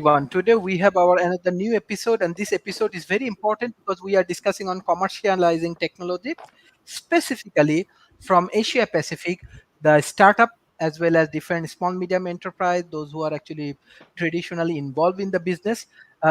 everyone. Today we have our another new episode, and this episode is very important because we are discussing on commercializing technology, specifically from Asia Pacific, the startup as well as different small medium enterprise, those who are actually traditionally involved in the business.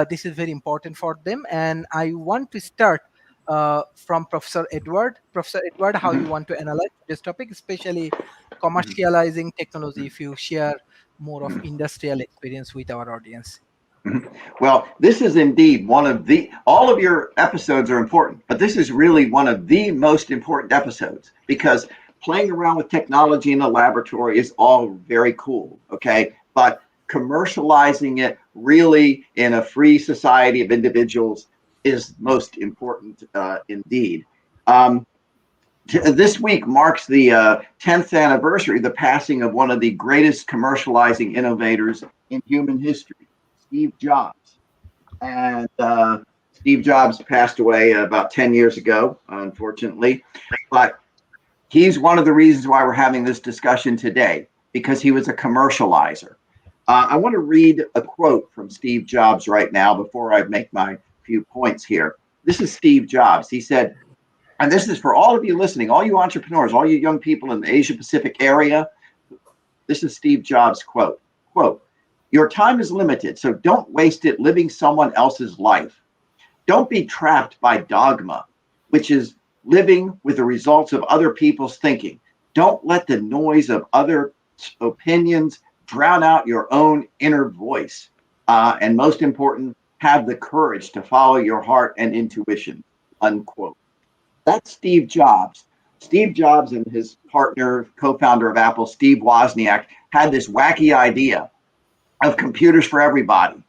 This is very important for them, and I want to start from Professor Edward. Professor Edward, how you Mhm, want to analyze this topic, especially mhm, commercializing technology, mhm, if you share more of mhm, industrial experience with our audience. mhm. Well, this is indeed one of all of your episodes are important, but this is really one of the most important episodes because playing around with technology in the laboratory is all very cool, okay? But commercializing it really in a free society of individuals is most important indeed. Um, this week marks the 10th anniversary of the passing of one of the greatest commercializing innovators in human history, Steve Jobs. And Steve Jobs passed away about 10 years ago, unfortunately. But he's one of the reasons why we're having this discussion today, because he was a commercializer. I want to read a quote from Steve Jobs right now before I make my few points here. This is Steve Jobs. He said, and this is for all of you listening, all you entrepreneurs, all you young people in the Asia Pacific area. This is Steve Jobs' quote, your time is limited, so don't waste it living someone else's life. Don't be trapped by dogma, which is living with the results of other people's thinking. Don't let the noise of other opinions drown out your own inner voice. And most important, have the courage to follow your heart and intuition, unquote. That's Steve Jobs. Steve Jobs and his partner, co-founder of Apple, Steve Wozniak, had this wacky idea of computers for everybody.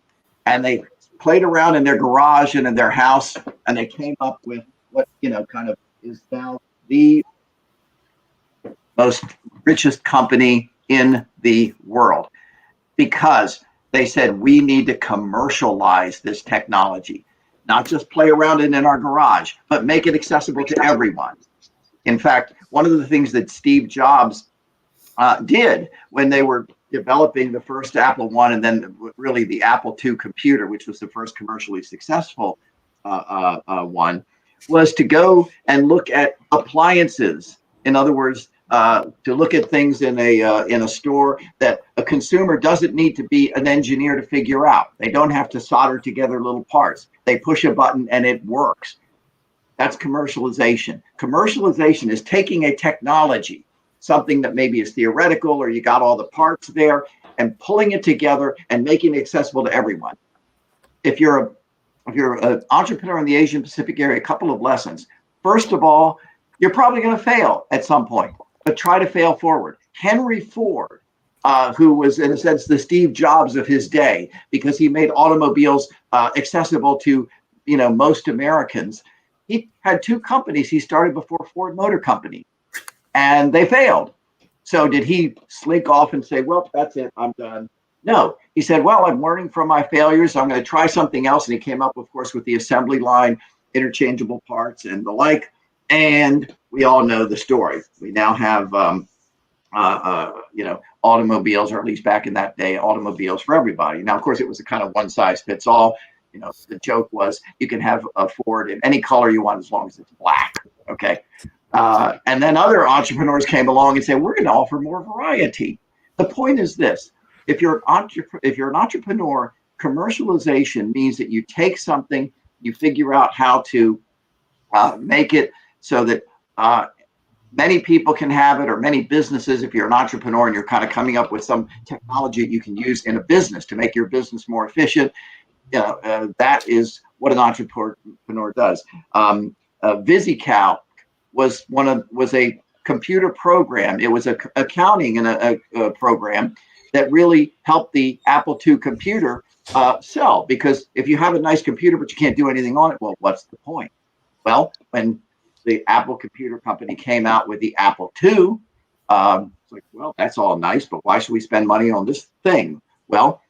And they played around in their garage and in their house, and they came up with what, kind of is now the most richest company in the world because they said we need to commercialize this technology, not just play around it in our garage, but make it accessible to everyone. In fact, one of the things that Steve Jobs did when they were developing the first Apple One and then really the Apple II computer, which was the first commercially successful one, was to go and look at appliances. In other words, to look at things in a store that a consumer doesn't need to be an engineer to figure out. They don't have to solder together little parts. They push a button and it works. That's commercialization. Commercialization is taking a technology, something that maybe is theoretical or you got all the parts there, and pulling it together and making it accessible to everyone. If you're an entrepreneur in the Asian Pacific area, a couple of lessons. First of all, you're probably going to fail at some point, but try to fail forward. Henry Ford, who was in a sense the Steve Jobs of his day, because he made automobiles accessible to most Americans. He had two companies he started before Ford Motor Company, and they failed. So did he slink off and say, well, that's it, I'm done? No, he said, well, I'm learning from my failures. I'm going to try something else. And he came up, of course, with the assembly line, interchangeable parts and the like. And we all know the story. We now have, automobiles, or at least back in that day, automobiles for everybody. Now, of course, it was a kind of one size fits all. The joke was you can have a Ford in any color you want as long as it's black. Okay. And then other entrepreneurs came along and said, we're going to offer more variety. The point is this. If you're an entrepreneur, commercialization means that you take something, you figure out how to make it so that many people can have it, or many businesses, if you're an entrepreneur and you're kind of coming up with some technology that you can use in a business to make your business more efficient. That is what an entrepreneur does. VisiCalc was a computer program. It was a accounting and a program that really helped the Apple II computer sell. Because if you have a nice computer but you can't do anything on it, well, what's the point? Well, when the Apple Computer Company came out with the Apple II, it's like, well, that's all nice, but why should we spend money on this thing? Well,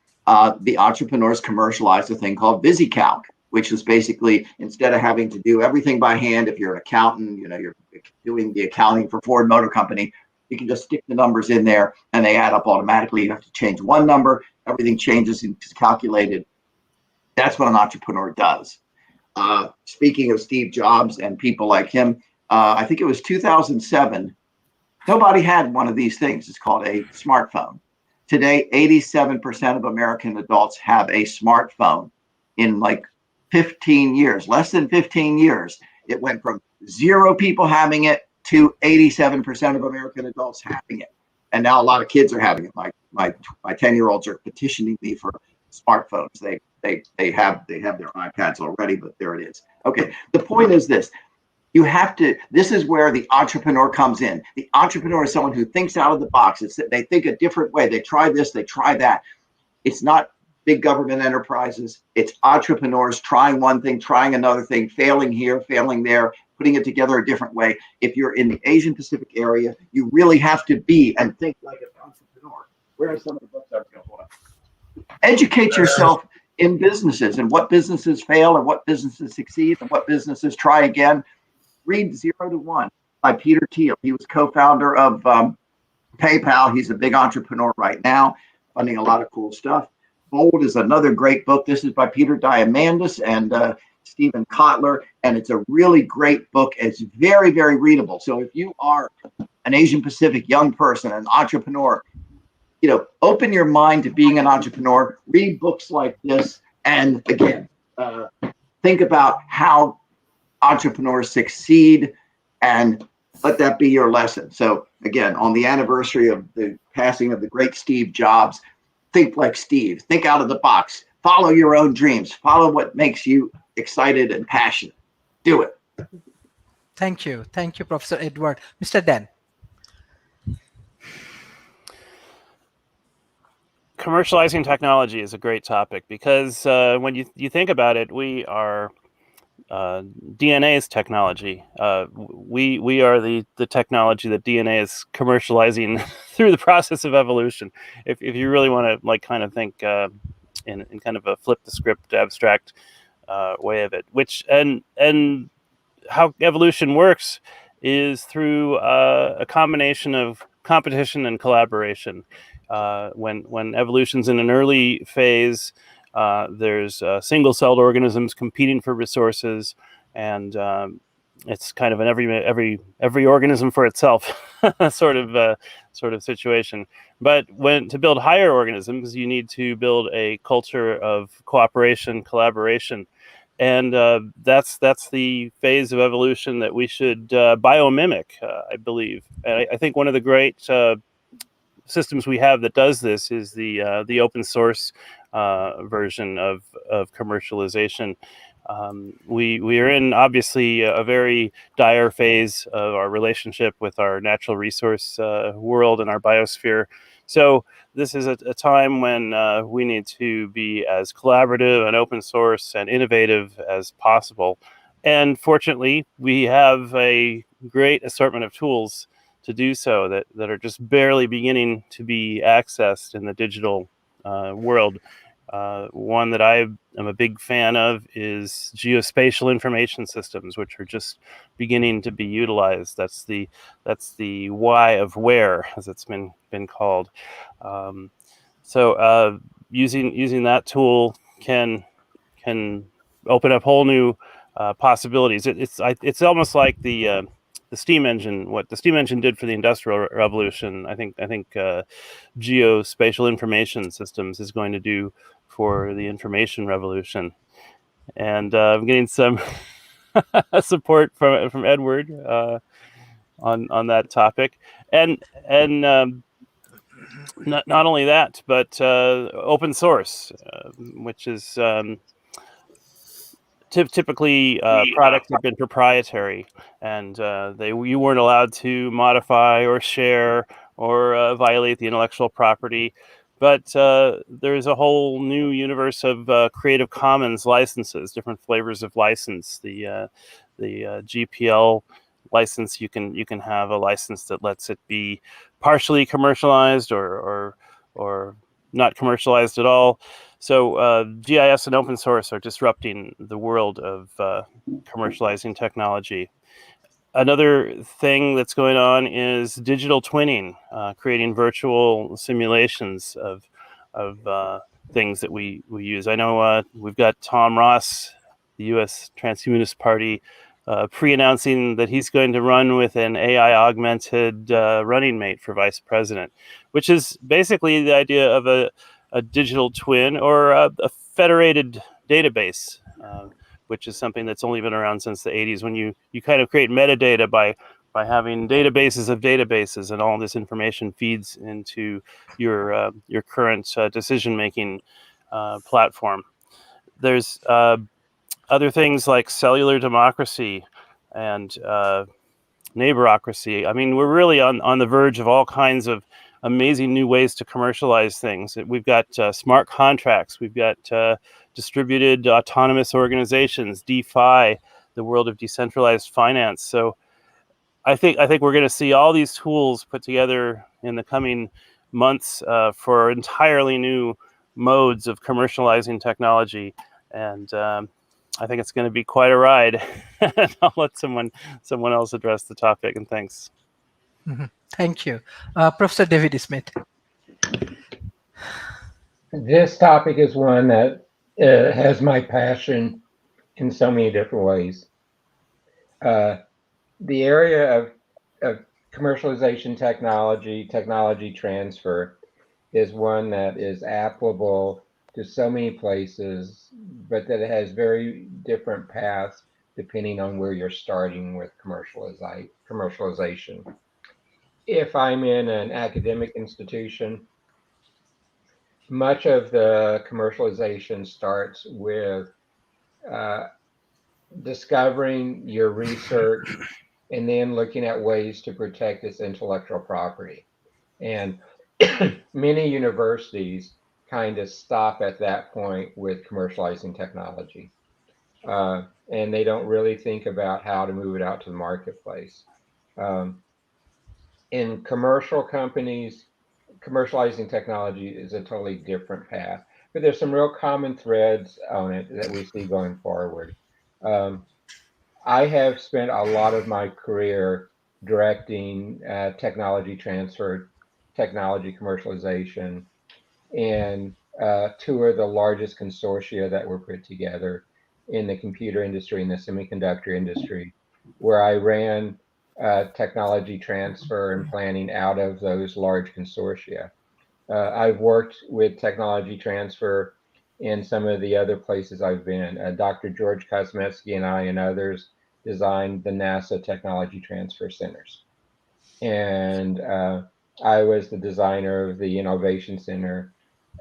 the entrepreneurs commercialized a thing called VisiCalc, which is basically, instead of having to do everything by hand, if you're an accountant, you're doing the accounting for Ford Motor Company, you can just stick the numbers in there and they add up automatically. You have to change one number, everything changes and is calculated. That's what an entrepreneur does. Speaking of Steve Jobs and people like him, I think it was 2007. Nobody had one of these things. It's called a smartphone. Today, 87% of American adults have a smartphone. In like 15 years, less than 15 years, it went from 0 people having it to 87% of American adults having it. And now a lot of kids are having it. My 10-year-olds are petitioning me for smartphones. They have their iPads already, but there it is. Okay, the point is this. You have to, this is where the entrepreneur comes in. The entrepreneur is someone who thinks out of the box. They think a different way. They try this, they try that. It's not big government enterprises. It's entrepreneurs trying one thing, trying another thing, failing here, failing there, putting it together a different way. If you're in the Asian Pacific area, you really have to be and think like an entrepreneur. Where are some of the books I've got? Educate yourself in businesses and what businesses fail and what businesses succeed and what businesses try again. Read 0 to 1 by Peter Thiel. He was co-founder of PayPal. He's a big entrepreneur right now, funding a lot of cool stuff. Bold is another great book. This is by Peter Diamandis and Stephen Kotler, and it's a really great book. It's very, very readable. So if you are an Asian Pacific young person, an entrepreneur, open your mind to being an entrepreneur. Read books like this, and again, think about how entrepreneurs succeed, and let that be your lesson. So again, on the anniversary of the passing of the great Steve Jobs, think like Steve, think out of the box, follow your own dreams, follow what makes you excited and passionate. Do it. Thank you, Professor Edward. Mr. Dan. Commercializing technology is a great topic because when you think about it, we are DNA's technology. We are the technology that DNA is commercializing through the process of evolution. If you really want to kind of think in kind of a flip the script, abstract way of it, which and how evolution works is through a combination of competition and collaboration. When evolution's in an early phase, there's single-celled organisms competing for resources, and it's kind of an every organism for itself sort of situation. But to build higher organisms, you need to build a culture of cooperation, collaboration, and that's the phase of evolution that we should biomimic, I believe. And I think one of the great systems we have that does this is the open source version of commercialization. We are in obviously a very dire phase of our relationship with our natural resource world and our biosphere. So this is a time when we need to be as collaborative and open source and innovative as possible. And fortunately, we have a great assortment of tools to do so that are just barely beginning to be accessed in the digital world. One that I am a big fan of is geospatial information systems, which are just beginning to be utilized. That's the why of where, as it's been called. So using that tool can open up whole new possibilities. It's almost like the steam engine. What the steam engine did for the Industrial Revolution, I think geospatial information systems is going to do for the information revolution. And I'm getting some support from Edward on that topic, and not only that, but open source, which is typically products have been proprietary, and you weren't allowed to modify or share or violate the intellectual property. But there's a whole new universe of Creative Commons licenses, different flavors of license. The GPL license, you can have a license that lets it be partially commercialized or not commercialized at all. So GIS and open source are disrupting the world of commercializing technology. Another thing that's going on is digital twinning, creating virtual simulations of things that we use. I know we've got Tom Ross, the U.S. Transhumanist Party, pre-announcing that he's going to run with an AI-augmented running mate for vice president, which is basically the idea of a digital twin or a federated database, which is something that's only been around since the 80s, when you kind of create metadata by having databases of databases, and all this information feeds into your current decision-making platform. There's other things like cellular democracy and neighborocracy. I mean, we're really on the verge of all kinds of amazing new ways to commercialize things. We've got smart contracts. We've got distributed autonomous organizations, DeFi, the world of decentralized finance. So I think we're going to see all these tools put together in the coming months for entirely new modes of commercializing technology, and I think it's going to be quite a ride. I'll let someone else address the topic. And thanks. Mhm. Thank you, Professor David Smith. This topic is one that has my passion in so many different ways. The area of commercialization technology transfer, is one that is applicable to so many places, but that it has very different paths depending on where you're starting with commercialization. If I'm in an academic institution, much of the commercialization starts with discovering your research and then looking at ways to protect its intellectual property. And many universities kind of stop at that point with commercializing technology. And they don't really think about how to move it out to the marketplace. In commercial companies, commercializing technology is a totally different path, but there's some real common threads on it that we see going forward. I have spent a lot of my career directing technology transfer, technology commercialization, and two of the largest consortia that were put together in the computer industry and the semiconductor industry, where I ran technology transfer and planning out of those large consortia. I've worked with technology transfer in some of the other places I've been. Dr. George Kosmetsky and I and others designed the NASA Technology Transfer Centers. And I was the designer of the Innovation Center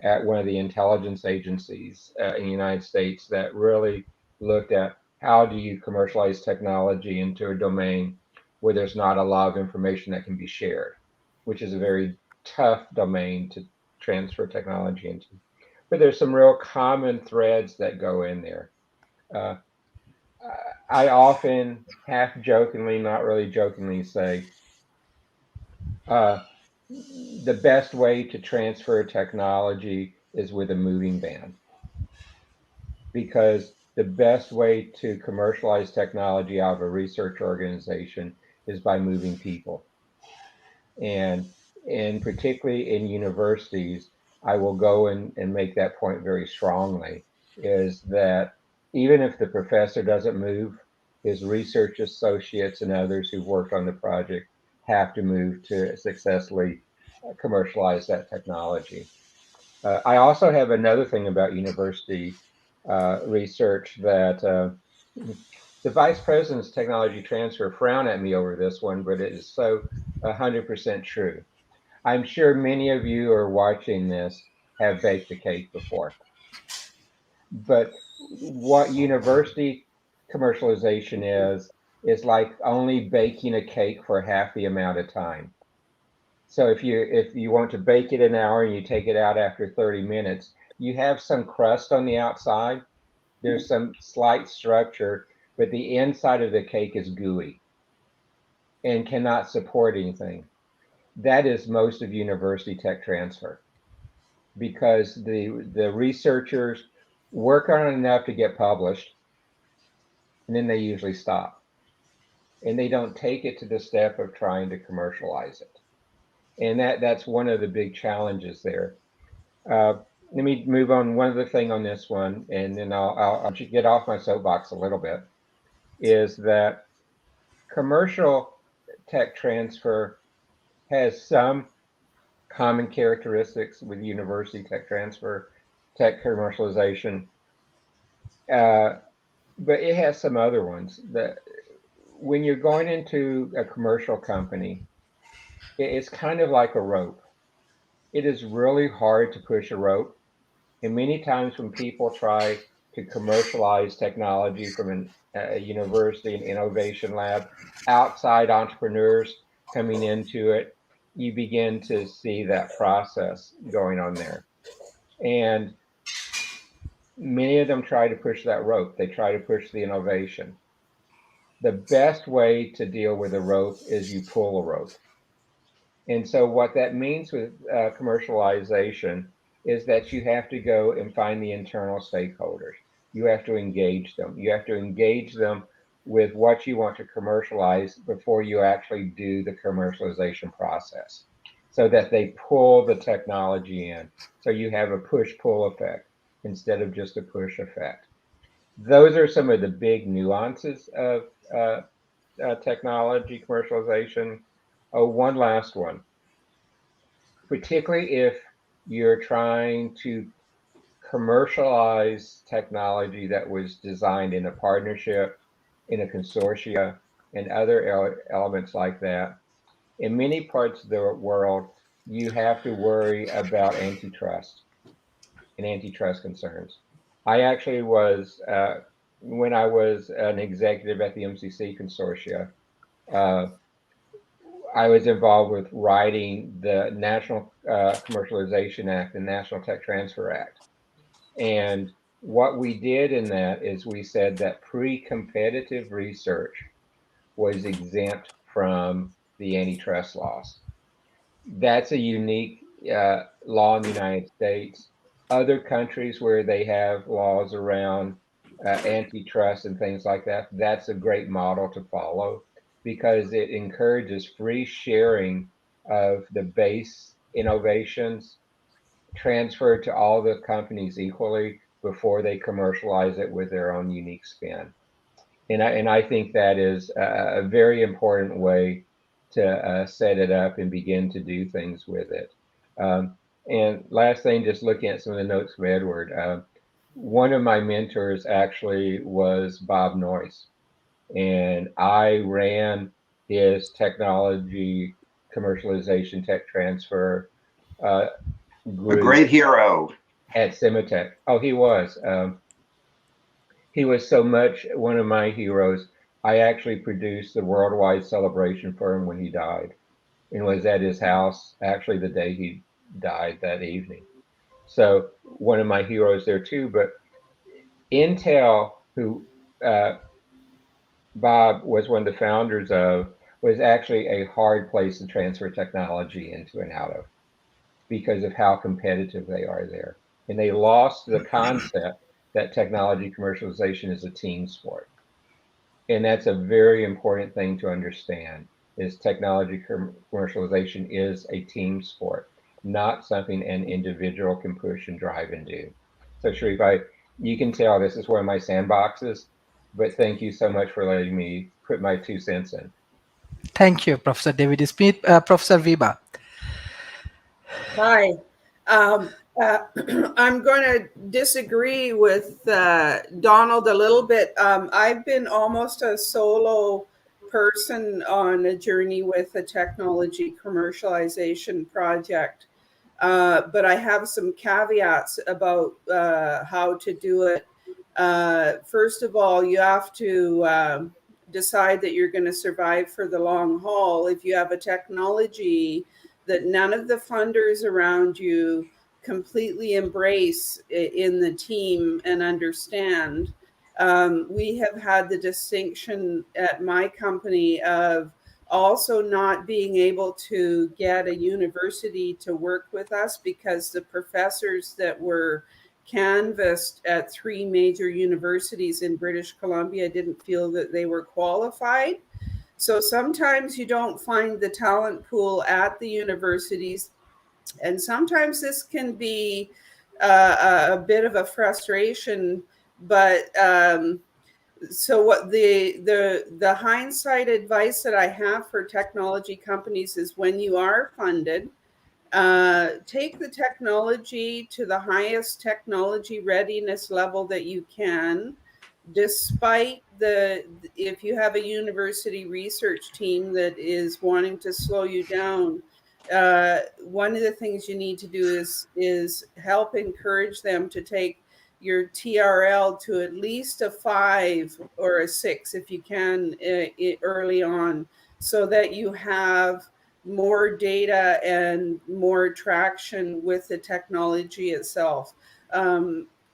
at one of the intelligence agencies in the United States that really looked at how do you commercialize technology into a domain where there's not a lot of information that can be shared, which is a very tough domain to transfer technology into. But there's some real common threads that go in there. I often, half jokingly, not really jokingly, say the best way to transfer technology is with a moving van, because the best way to commercialize technology out of a research organization is by moving people. And particularly in universities, I will go and make that point very strongly, is that even if the professor doesn't move, his research associates and others who've worked on the project have to move to successfully commercialize that technology. I also have another thing about university research that the vice president's technology transfer frown at me over this one, but it is so 100% true. I'm sure many of you are watching this have baked a cake before. But what university commercialization is like only baking a cake for half the amount of time. So if you want to bake it an hour and you take it out after 30 minutes, you have some crust on the outside. There's some slight structure, but the inside of the cake is gooey and cannot support anything. That is most of university tech transfer, because the researchers work on it enough to get published, and then they usually stop. And they don't take it to the step of trying to commercialize it. And that's one of the big challenges there. Let me move on one other thing on this one, and then I'll get off my soapbox a little bit, is that commercial tech transfer has some common characteristics with university tech transfer, tech commercialization, but it has some other ones. That when you're going into a commercial company, it's kind of like a rope. It is really hard to push a rope. And many times when people try to commercialize technology from a university, an innovation lab, outside entrepreneurs coming into it, you begin to see that process going on there. And many of them try to push that rope. They try to push the innovation. The best way to deal with a rope is you pull a rope. And so, what that means with commercialization is that you have to go and find the internal stakeholders. You have to engage them. You have to engage them with what you want to commercialize before you actually do the commercialization process so that they pull the technology in. So, you have a push pull effect instead of just a push effect. Those are some of the big nuances of technology commercialization. Oh, one last one, particularly if you're trying to commercialize technology that was designed in a partnership, in a consortia, and other elements like that. In many parts of the world, you have to worry about antitrust and antitrust concerns. I actually was, when I was an executive at the MCC consortia, uh, I was involved with writing the National Commercialization Act and National Tech Transfer Act. And what we did in that is we said that pre-competitive research was exempt from the antitrust laws. That's a unique law in the United States. Other countries where they have laws around antitrust and things like that, that's a great model to follow because it encourages free sharing of the base innovations transferred to all the companies equally before they commercialize it with their own unique spin. And I think that is a very important way to set it up and begin to do things with it. And last thing, just looking at some of the notes from Edward, one of my mentors actually was Bob Noyce, and I ran his technology commercialization tech transfer A group great hero. at Cimitech. Oh, he was. He was so much one of my heroes. I actually produced the worldwide celebration for him when he died and was at his house actually the day he died that evening. So one of my heroes there too. But Intel, who Bob was one of the founders of, was actually a hard place to transfer technology into and out of because of how competitive they are there. And they lost the concept that technology commercialization is a team sport. And that's a very important thing to understand is technology commercialization is a team sport, not something an individual can push and drive and do. So Sharif, you can tell this is one of my sandboxes, but thank you so much for letting me put my 2 cents in. Thank you, Professor David Smith. Professor Viba. Hi. I'm going to disagree with Donald a little bit. I've been almost a solo person on a journey with a technology commercialization project, but I have some caveats about how to do it. First of all, you have to decide that you're going to survive for the long haul. If you have a technology that none of the funders around you completely embrace in the team and understand. We have had the distinction at my company of also not being able to get a university to work with us because the professors that were canvassed at 3 major universities in British Columbia didn't feel that they were qualified. So sometimes you don't find the talent pool at the universities And sometimes this can be a bit of a frustration, but so what the hindsight advice that I have for technology companies is, when you are funded, take the technology to the highest technology readiness level that you can, despite if you have a university research team that is wanting to slow you down. One of the things you need to do is help encourage them to take your TRL to at least a 5 or a 6 if you can, early on, so that you have more data and more traction with the technology itself.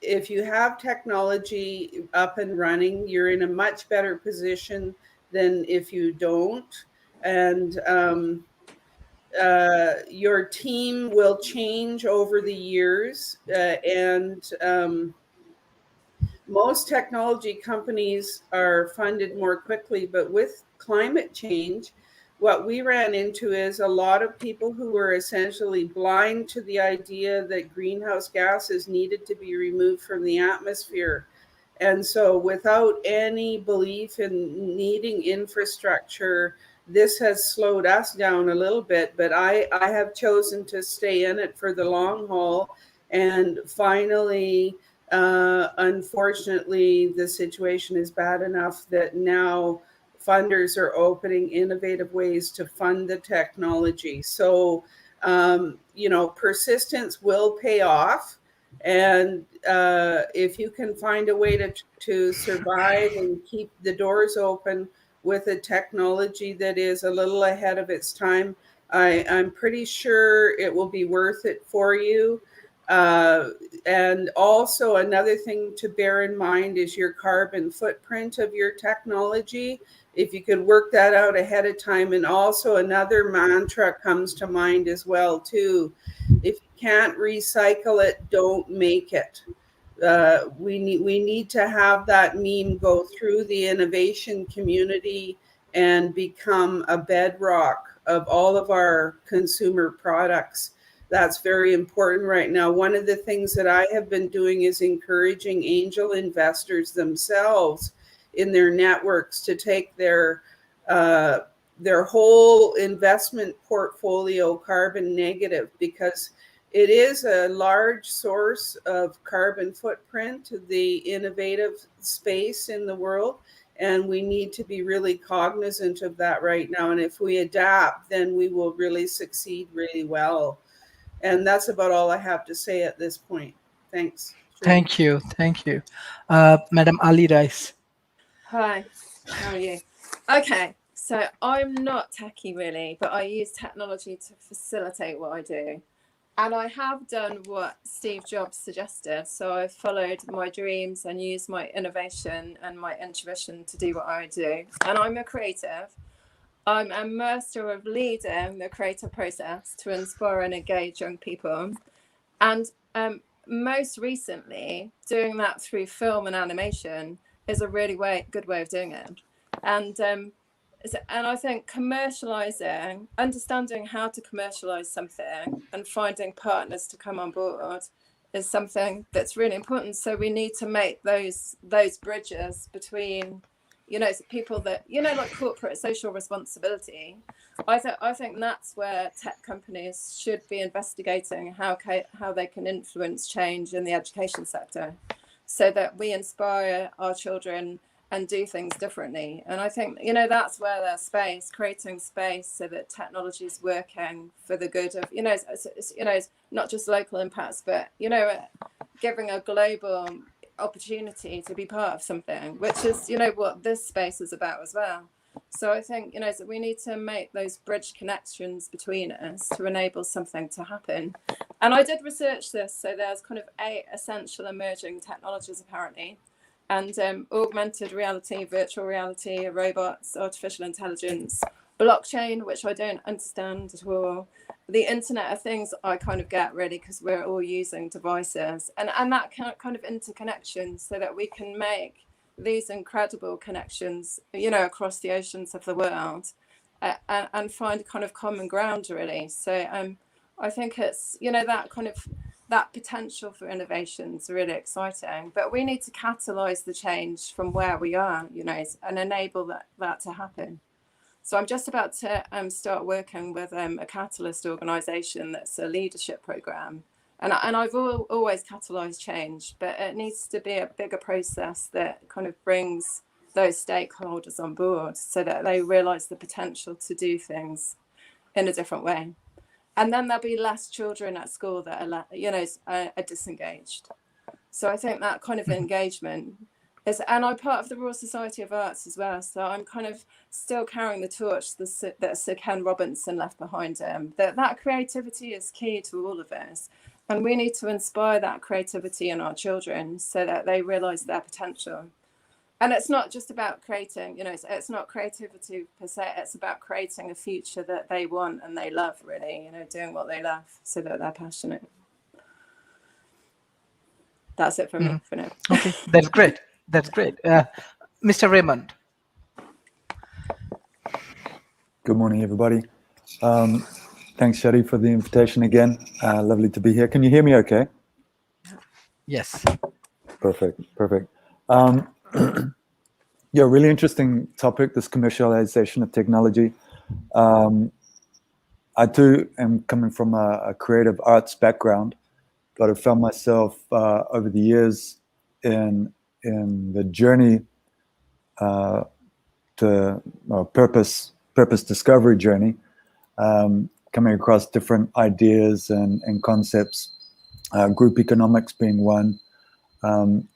If you have technology up and running, you're in a much better position than if you don't. And your team will change over the years. And most technology companies are funded more quickly, but with climate change, what we ran into is a lot of people who were essentially blind to the idea that greenhouse gases needed to be removed from the atmosphere. And so, without any belief in needing infrastructure, this has slowed us down a little bit. But I have chosen to stay in it for the long haul. And finally, unfortunately, the situation is bad enough that now funders are opening innovative ways to fund the technology. So, persistence will pay off. And if you can find a way to survive and keep the doors open with a technology that is a little ahead of its time, I'm pretty sure it will be worth it for you. And also, another thing to bear in mind is your carbon footprint of your technology. If you could work that out ahead of time. And also, another mantra comes to mind as well too: if you can't recycle it, don't make it. We need to have that meme go through the innovation community and become a bedrock of all of our consumer products. That's very important right now. One of the things that I have been doing is encouraging angel investors themselves in their networks to take their whole investment portfolio carbon negative, because it is a large source of carbon footprint, the innovative space in the world. And we need to be really cognizant of that right now. And if we adapt, then we will really succeed really well. And that's about all I have to say at this point. Thanks. Sharif. Thank you. Madam Ali Rice. Hi, how are you? Okay, so I'm not techie really, but I use technology to facilitate what I do. And I have done what Steve Jobs suggested. So I've followed my dreams and used my innovation and my intuition to do what I do. And I'm a creative. I'm a master of leading the creative process to inspire and engage young people. And most recently, doing that through film and animation is a really good way of doing it. And I think commercializing, understanding how to commercialize something and finding partners to come on board is something that's really important. So we need to make those bridges between, people that, like corporate social responsibility. I think that's where tech companies should be investigating how they can influence change in the education sector, so that we inspire our children and do things differently. And I think, that's where there's space, creating space so that technology is working for the good of, it's not just local impacts, but, giving a global opportunity to be part of something, which is, what this space is about as well. So I think, so we need to make those bridge connections between us to enable something to happen. And I did research this. So there's kind of 8 essential emerging technologies, apparently. And augmented reality, virtual reality, robots, artificial intelligence, blockchain, which I don't understand at all. The Internet of Things, I kind of get really, because we're all using devices, and that kind of interconnection, so that we can make these incredible connections, across the oceans of the world, and find kind of common ground, really. So I think it's, that kind of, that potential for innovation is really exciting, but we need to catalyze the change from where we are, and enable that to happen. So I'm just about to start working with a Catalyst organization that's a leadership program. And I've always catalyzed change, but it needs to be a bigger process that kind of brings those stakeholders on board so that they realize the potential to do things in a different way. And then there'll be less children at school that are disengaged. So I think that kind of engagement is, and I'm part of the Royal Society of Arts as well. So I'm kind of still carrying the torch that Sir Ken Robinson left behind him. That creativity is key to all of us. And we need to inspire that creativity in our children so that they realize their potential. And it's not just about creating, it's not creativity per se, it's about creating a future that they want and they love, really, doing what they love so that they're passionate. That's it from me for now. Okay, that's great. That's great. Mr. Raymond. Good morning, everybody. Thanks, Sharif, for the invitation again. Lovely to be here. Can you hear me okay? Yes. Perfect. Yeah, really interesting topic, this commercialization of technology. I too am coming from a creative arts background, but I've found myself over the years in the journey to purpose discovery journey, coming across different ideas and concepts, group economics being one, and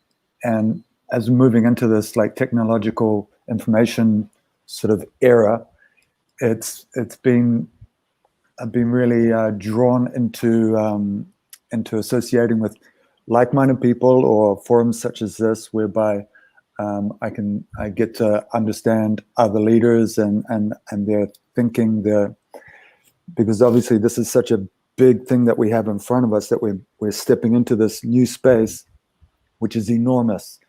as we're moving into this like technological information sort of era, I've been really drawn into associating with like-minded people or forums such as this, whereby I get to understand other leaders and their thinking, because obviously this is such a big thing that we have in front of us, that we're stepping into this new space, which is enormous.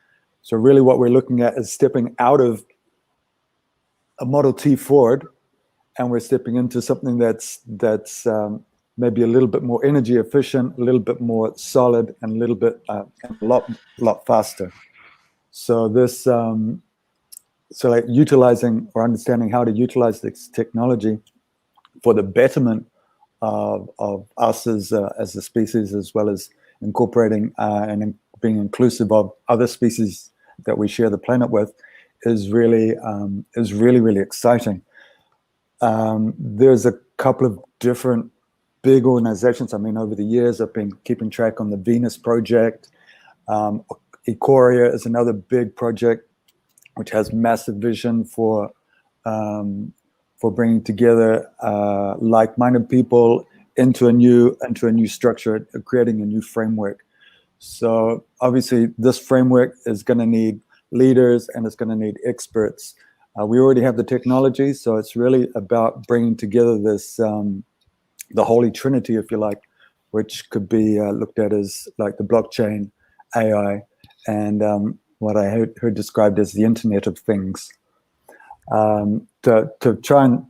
So really what we're looking at is stepping out of a Model T Ford, and we're stepping into something that's maybe a little bit more energy efficient, a little bit more solid, and a little bit a lot faster. So this so like utilizing or understanding how to utilize this technology for the betterment of us as a species, as well as incorporating and being inclusive of other species that we share the planet with, is really exciting. There's a couple of different big organizations. I mean, over the years, I've been keeping track on the Venus Project. Ecoria is another big project which has massive vision for bringing together like-minded people into a new structure, creating a new framework. So obviously, this framework is going to need leaders and it's going to need experts. We already have the technology, so it's really about bringing together this the holy trinity, if you like, which could be looked at as like the blockchain, AI, and what I heard described as the Internet of Things. To try and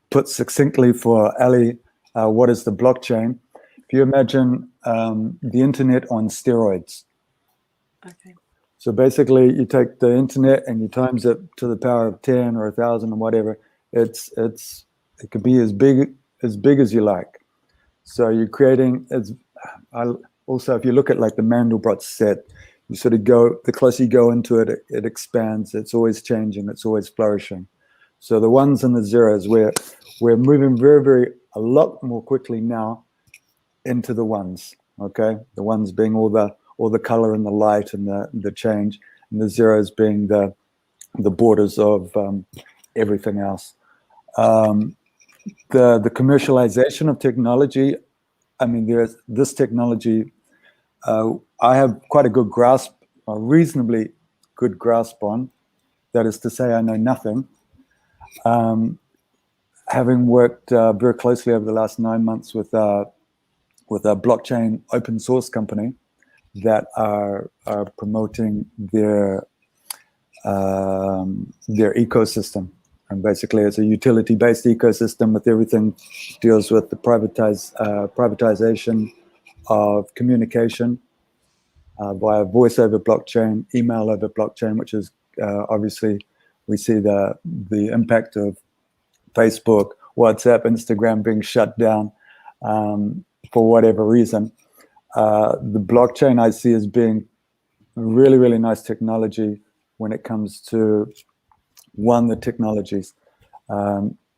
put succinctly for Ali, what is the blockchain? If you imagine the internet on steroids. Okay. So basically, you take the internet and you times it to the power of 10 or 1,000 or whatever. It could be as big as you like. So you're creating. Also, if you look at like the Mandelbrot set, you sort of go, the closer you go into it, it expands. It's always changing. It's always flourishing. So the ones and the zeros, we're moving a lot more quickly now into the ones. Okay, the ones being all the color and the light and the change, and the zeros being the borders of everything else. The commercialization of technology. I mean, there's this technology. I have quite a good grasp, a reasonably good grasp on. That is to say, I know nothing. Having worked very closely over the last 9 months with a blockchain open source company that are promoting their ecosystem And basically, it's a utility-based ecosystem with everything deals with the privatization of communication via voice over blockchain, email over blockchain, which is obviously we see the impact of Facebook, WhatsApp, Instagram being shut down for whatever reason. The blockchain I see as being really, really nice technology when it comes to, one, the technologies.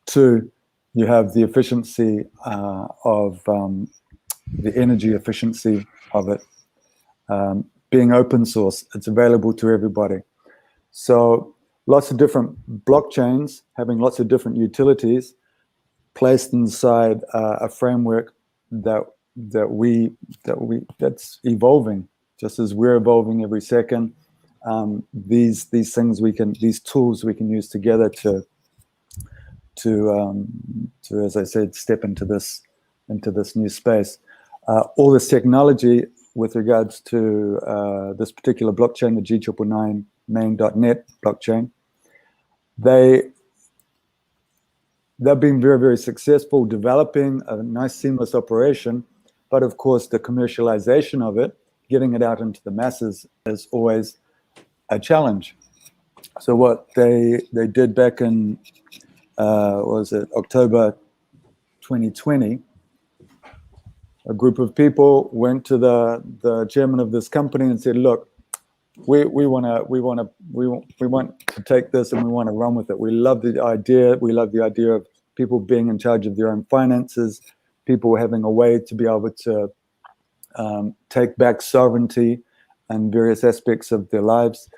Two, you have the efficiency of the energy efficiency of it. Being open source, it's available to everybody. So lots of different blockchains having lots of different utilities placed inside a framework that's evolving, just as we're evolving every second. These things these tools we can use together to as I said, step into this new space. All this technology with regards to this particular blockchain, the G999 main.net blockchain, they've been very, very successful developing a nice seamless operation, but of course the commercialization of it, getting it out into the masses, is always a challenge. So what they did back in October 2020, a group of people went to the chairman of this company and said, look, we want to take this and we want to run with it. We love the idea. We love the idea of people being in charge of their own finances, people having a way to be able to take back sovereignty and various aspects of their lives.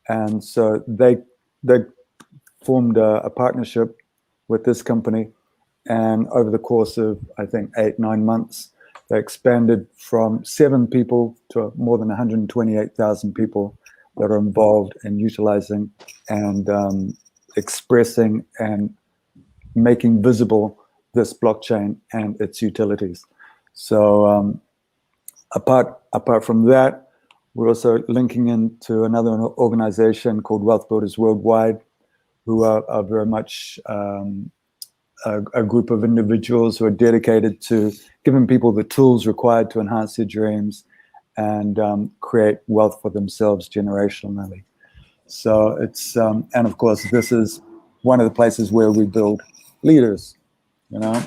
And so they formed a partnership with this company. And over the course of, I think, 8-9 months, they expanded from 7 people to more than 128,000 people that are involved in utilizing and expressing and making visible this blockchain and its utilities. So apart from that, we're also linking into another organization called Wealth Builders Worldwide, who are very much a group of individuals who are dedicated to giving people the tools required to enhance their dreams and create wealth for themselves generationally. So it's, and of course, this is one of the places where we build leaders, you know?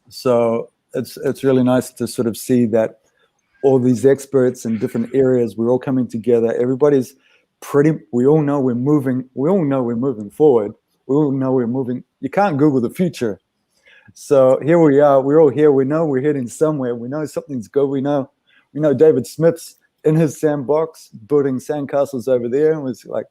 So it's really nice to sort of see that all these experts in different areas, we're all coming together. Everybody's we all know we're moving forward. We all know we're moving. You can't Google the future. So here we are, we're all here. We know we're heading somewhere. We know something's good. We know David Smith's in his sandbox building sandcastles over there. And was like,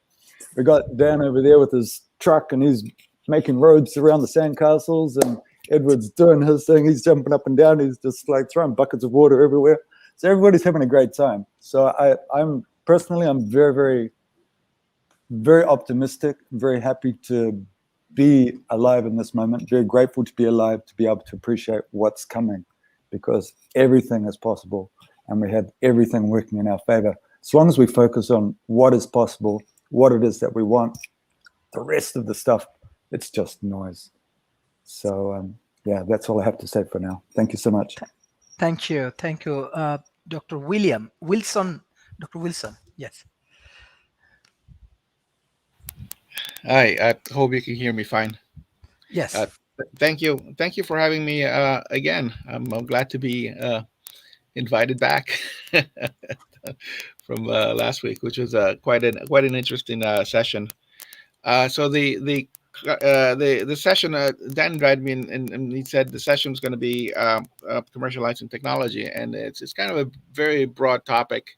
we got Dan over there with his truck and he's making roads around the sandcastles, and Edward's doing his thing. He's jumping up and down. He's just like throwing buckets of water everywhere. So everybody's having a great time. So I'm personally very, very, very optimistic, very happy to be alive in this moment, very grateful to be alive, to be able to appreciate what's coming, because everything is possible and we have everything working in our favor. As long as we focus on what is possible, what it is that we want, the rest of the stuff, it's just noise. So yeah, that's all I have to say for now. Thank you so much. Thank you. Dr. Wilson, yes. Hi, I hope you can hear me fine. Yes. Thank you for having me again. I'm glad to be invited back from last week, which was quite an interesting session. So the session, Dan invited me and he said the session is going to be commercializing technology, and it's kind of a very broad topic.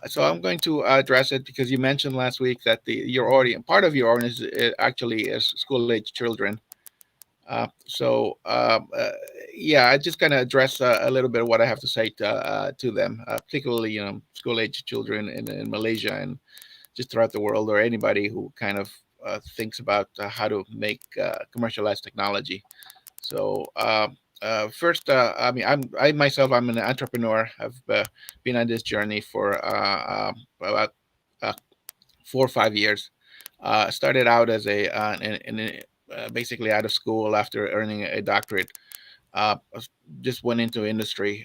So I'm going to address it because you mentioned last week that your audience, part of your audience, actually is school-age children. Yeah, I just kind of address a little bit of what I have to say to them, particularly school-age children in Malaysia and just throughout the world, or anybody who kind of thinks about how to make commercialized technology. So first, I mean, I myself, I'm an entrepreneur. I've been on this journey for about 4 or 5 years. Started out as basically out of school after earning a doctorate. Uh, just went into industry,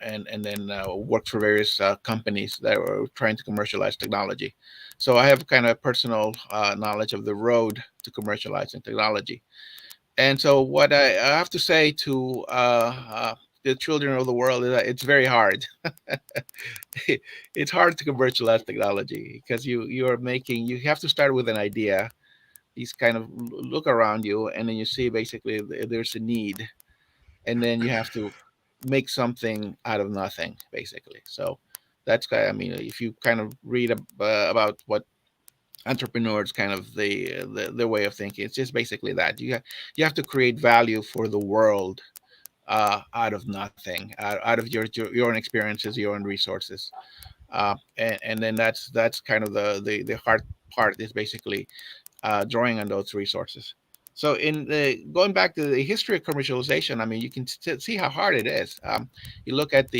and then worked for various companies that were trying to commercialize technology. So I have kind of personal knowledge of the road to commercializing technology. And so what I have to say to the children of the world is that it's very hard. It's hard to commercialize technology because you have to start with an idea. You kind of look around you, and then you see basically there's a need, and then you have to make something out of nothing, basically. So that's kind of, I mean, if you kind of read about what entrepreneurs kind of their way of thinking, it's just basically that you have to create value for the world out of nothing, out of your own experiences, your own resources, and then that's kind of the hard part is basically drawing on those resources. So in the going back to the history of commercialization, I mean, you can see how hard it is. You look at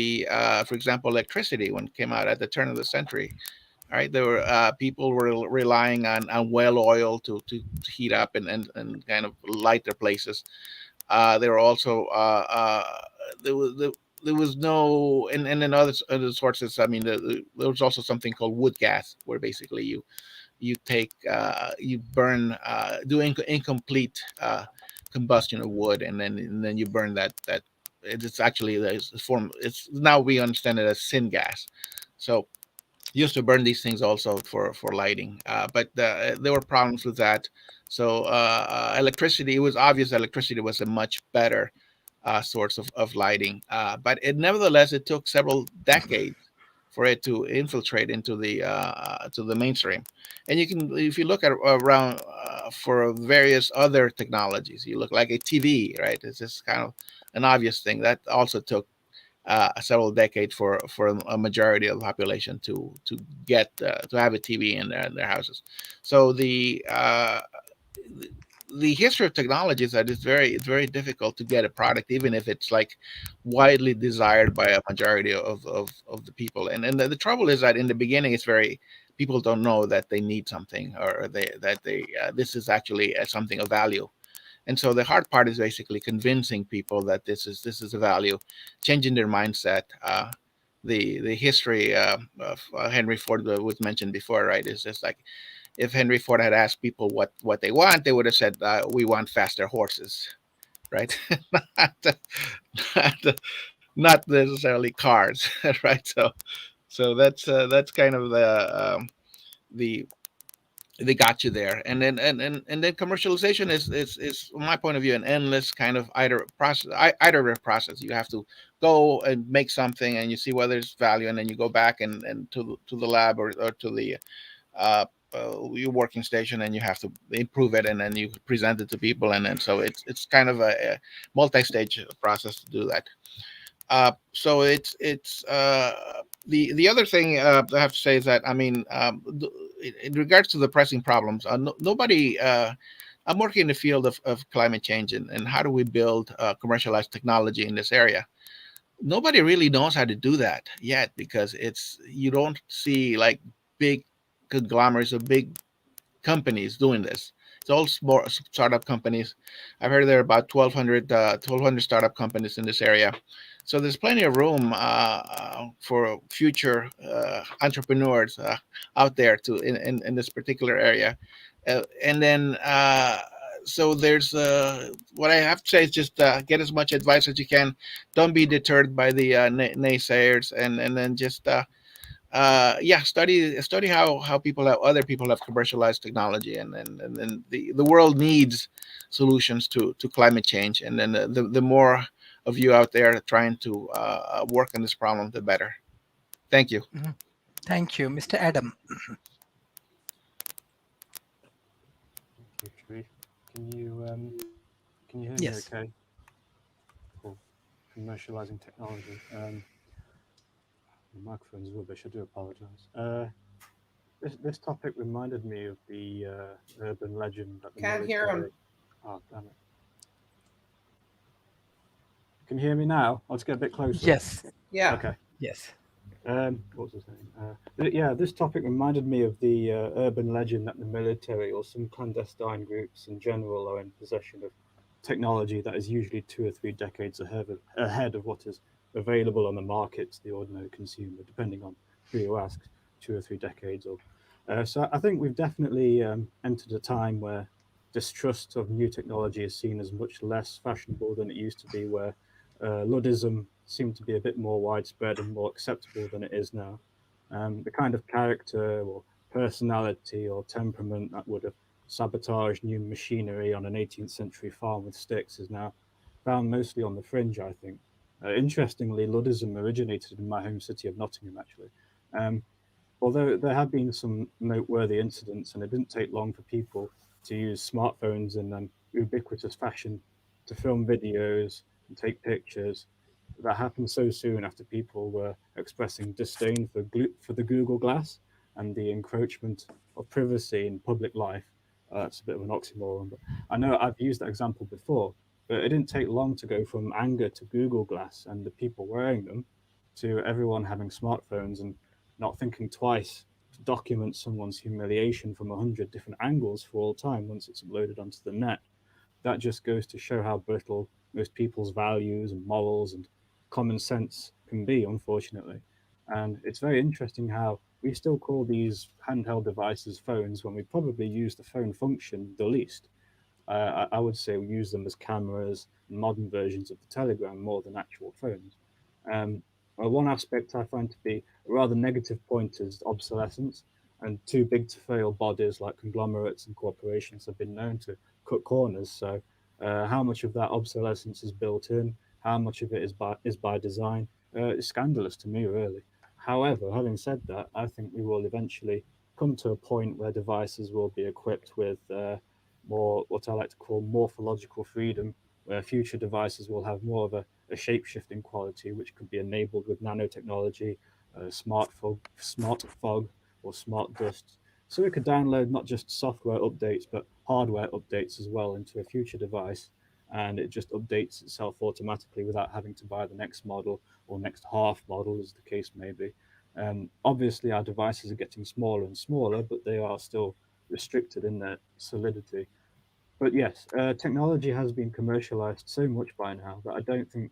for example, electricity when it came out at the turn of the century. All right, there were people were relying on well oil to heat up and kind of light their places. There were also there was there was no and then other sources. I mean, there was also something called wood gas, where basically you burn incomplete combustion of wood, and then you burn that it's actually there's a form. It's now we understand it as syngas. So used to burn these things also for lighting, but there were problems with that. So electricity, it was obvious electricity was a much better source of lighting, but nevertheless it took several decades for it to infiltrate into the to the mainstream. And you can, if you look at around for various other technologies, you look like a TV, right? It's just kind of an obvious thing that also took several decades for a majority of the population to get to have a TV in their houses. So the history of technology is that it's very difficult to get a product, even if it's like widely desired by a majority of the people. And the trouble is that in the beginning, it's very people don't know that they need something, or they this is actually something of value. And so the hard part is basically convincing people that this is a value, changing their mindset. The history of Henry Ford that was mentioned before, right? Is just like if Henry Ford had asked people what they want, they would have said, "We want faster horses," right? not, not, not necessarily cars, right? So that's kind of the they got you there. And then commercialization is from my point of view an endless kind of iterative process. You have to go and make something, and you see whether it's value, and then you go back and to the lab, or to the uh, your working station, and you have to improve it, and then you present it to people, and then so it's kind of a multi-stage process to do that. So the other thing I have to say is that, I mean, in regards to the pressing problems, nobody. I'm working in the field of climate change, and how do we build commercialized technology in this area. Nobody really knows how to do that yet, because you don't see like big conglomerates of big companies doing this. It's all small startup companies. I've heard there are about 1,200 startup companies in this area. So there's plenty of room for future entrepreneurs out there in this particular area. And then so there's what I have to say is just get as much advice as you can. Don't be deterred by the naysayers, and then just yeah, study how other people have commercialized technology, and then the world needs solutions to climate change, and then the more of you out there trying to work on this problem, the better. Thank you. Mhm. Thank you, Mr. Adam. Thank you, Sharif. Can you hear me Yes. okay? For commercializing technology. The microphone's rubbish. I do apologise. This topic reminded me of the urban legend that the Can't hear military. him. Oh, damn it! Can you hear me now? Let's get a bit closer. Yes. Yeah. Okay. Yes. What was I saying? Yeah, this topic reminded me of the urban legend that the military or some clandestine groups in general are in possession of technology that is usually 2 or 3 decades ahead of what is available on the market to the ordinary consumer, depending on who you ask, 2 or 3 decades. So I think we've definitely entered a time where distrust of new technology is seen as much less fashionable than it used to be, where Luddism seemed to be a bit more widespread and more acceptable than it is now. The kind of character or personality or temperament that would have sabotaged new machinery on an 18th century farm with sticks is now found mostly on the fringe, I think. Interestingly, Luddism originated in my home city of Nottingham, actually. Um, Although there have been some noteworthy incidents, and it didn't take long for people to use smartphones in an ubiquitous fashion to film videos and take pictures. That happened so soon after people were expressing disdain for the Google Glass and the encroachment of privacy in public life. That's a bit of an oxymoron, but I know I've used that example before. But it didn't take long to go from anger to Google Glass and the people wearing them to everyone having smartphones and not thinking twice to document someone's humiliation from 100 different angles for all time once it's uploaded onto the net. That just goes to show how brittle most people's values and morals and common sense can be, unfortunately. And it's very interesting how we still call these handheld devices phones when we probably use the phone function the least. I would say we use them as cameras and modern versions of the telegram more than actual phones. One aspect I find to be a rather negative point is obsolescence, and too big to fail bodies like conglomerates and corporations have been known to cut corners. So, how much of that obsolescence is built in, how much of it is by design, is scandalous to me, really. However, having said that, I think we will eventually come to a point where devices will be equipped with more what I like to call morphological freedom, where future devices will have more of a shape shifting quality, which could be enabled with nanotechnology, smart fog, or smart dust. So we could download not just software updates, but hardware updates as well into a future device. And it just updates itself automatically without having to buy the next model or next half model, as the case may be. Obviously, our devices are getting smaller and smaller, but they are still restricted in their solidity. But yes, technology has been commercialized so much by now that I don't think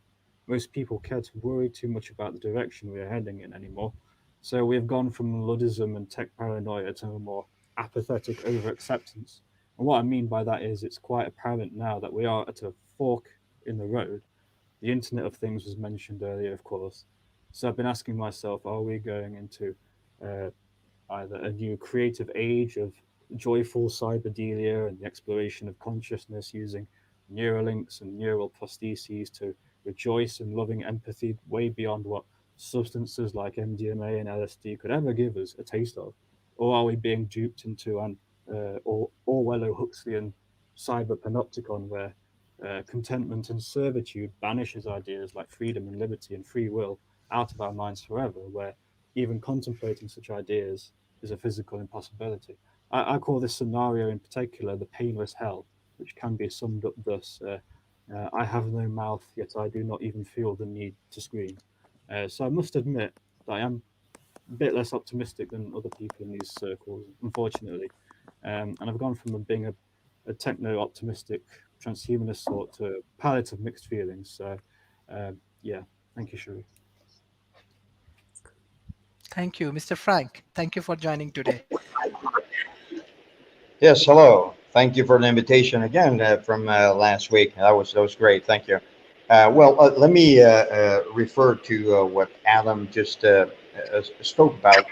most people care to worry too much about the direction we are heading in anymore. So we have gone from Luddism and tech paranoia to a more apathetic over acceptance. And what I mean by that is it's quite apparent now that we are at a fork in the road. The Internet of Things was mentioned earlier, of course. So I've been asking myself, are we going into uh, either a new creative age of joyful cyberdelia and the exploration of consciousness using Neuralinks and neural prostheses to rejoice in loving empathy way beyond what substances like MDMA and LSD could ever give us a taste of? Or are we being duped into an Orwello Huxleyan cyber panopticon where contentment and servitude banishes ideas like freedom and liberty and free will out of our minds forever, where even contemplating such ideas is a physical impossibility? I call this scenario in particular the painless hell, which can be summed up thus: I have no mouth, yet I do not even feel the need to scream. So I must admit that I am a bit less optimistic than other people in these circles, unfortunately. And I've gone from being a techno optimistic transhumanist sort to a palette of mixed feelings. So, yeah, thank you, Sharif. Thank you, Mr. Frank. Thank you for joining today. Yes, hello. Thank you for the invitation again from last week. That was great. Thank you. Let me refer to what Adam just spoke about.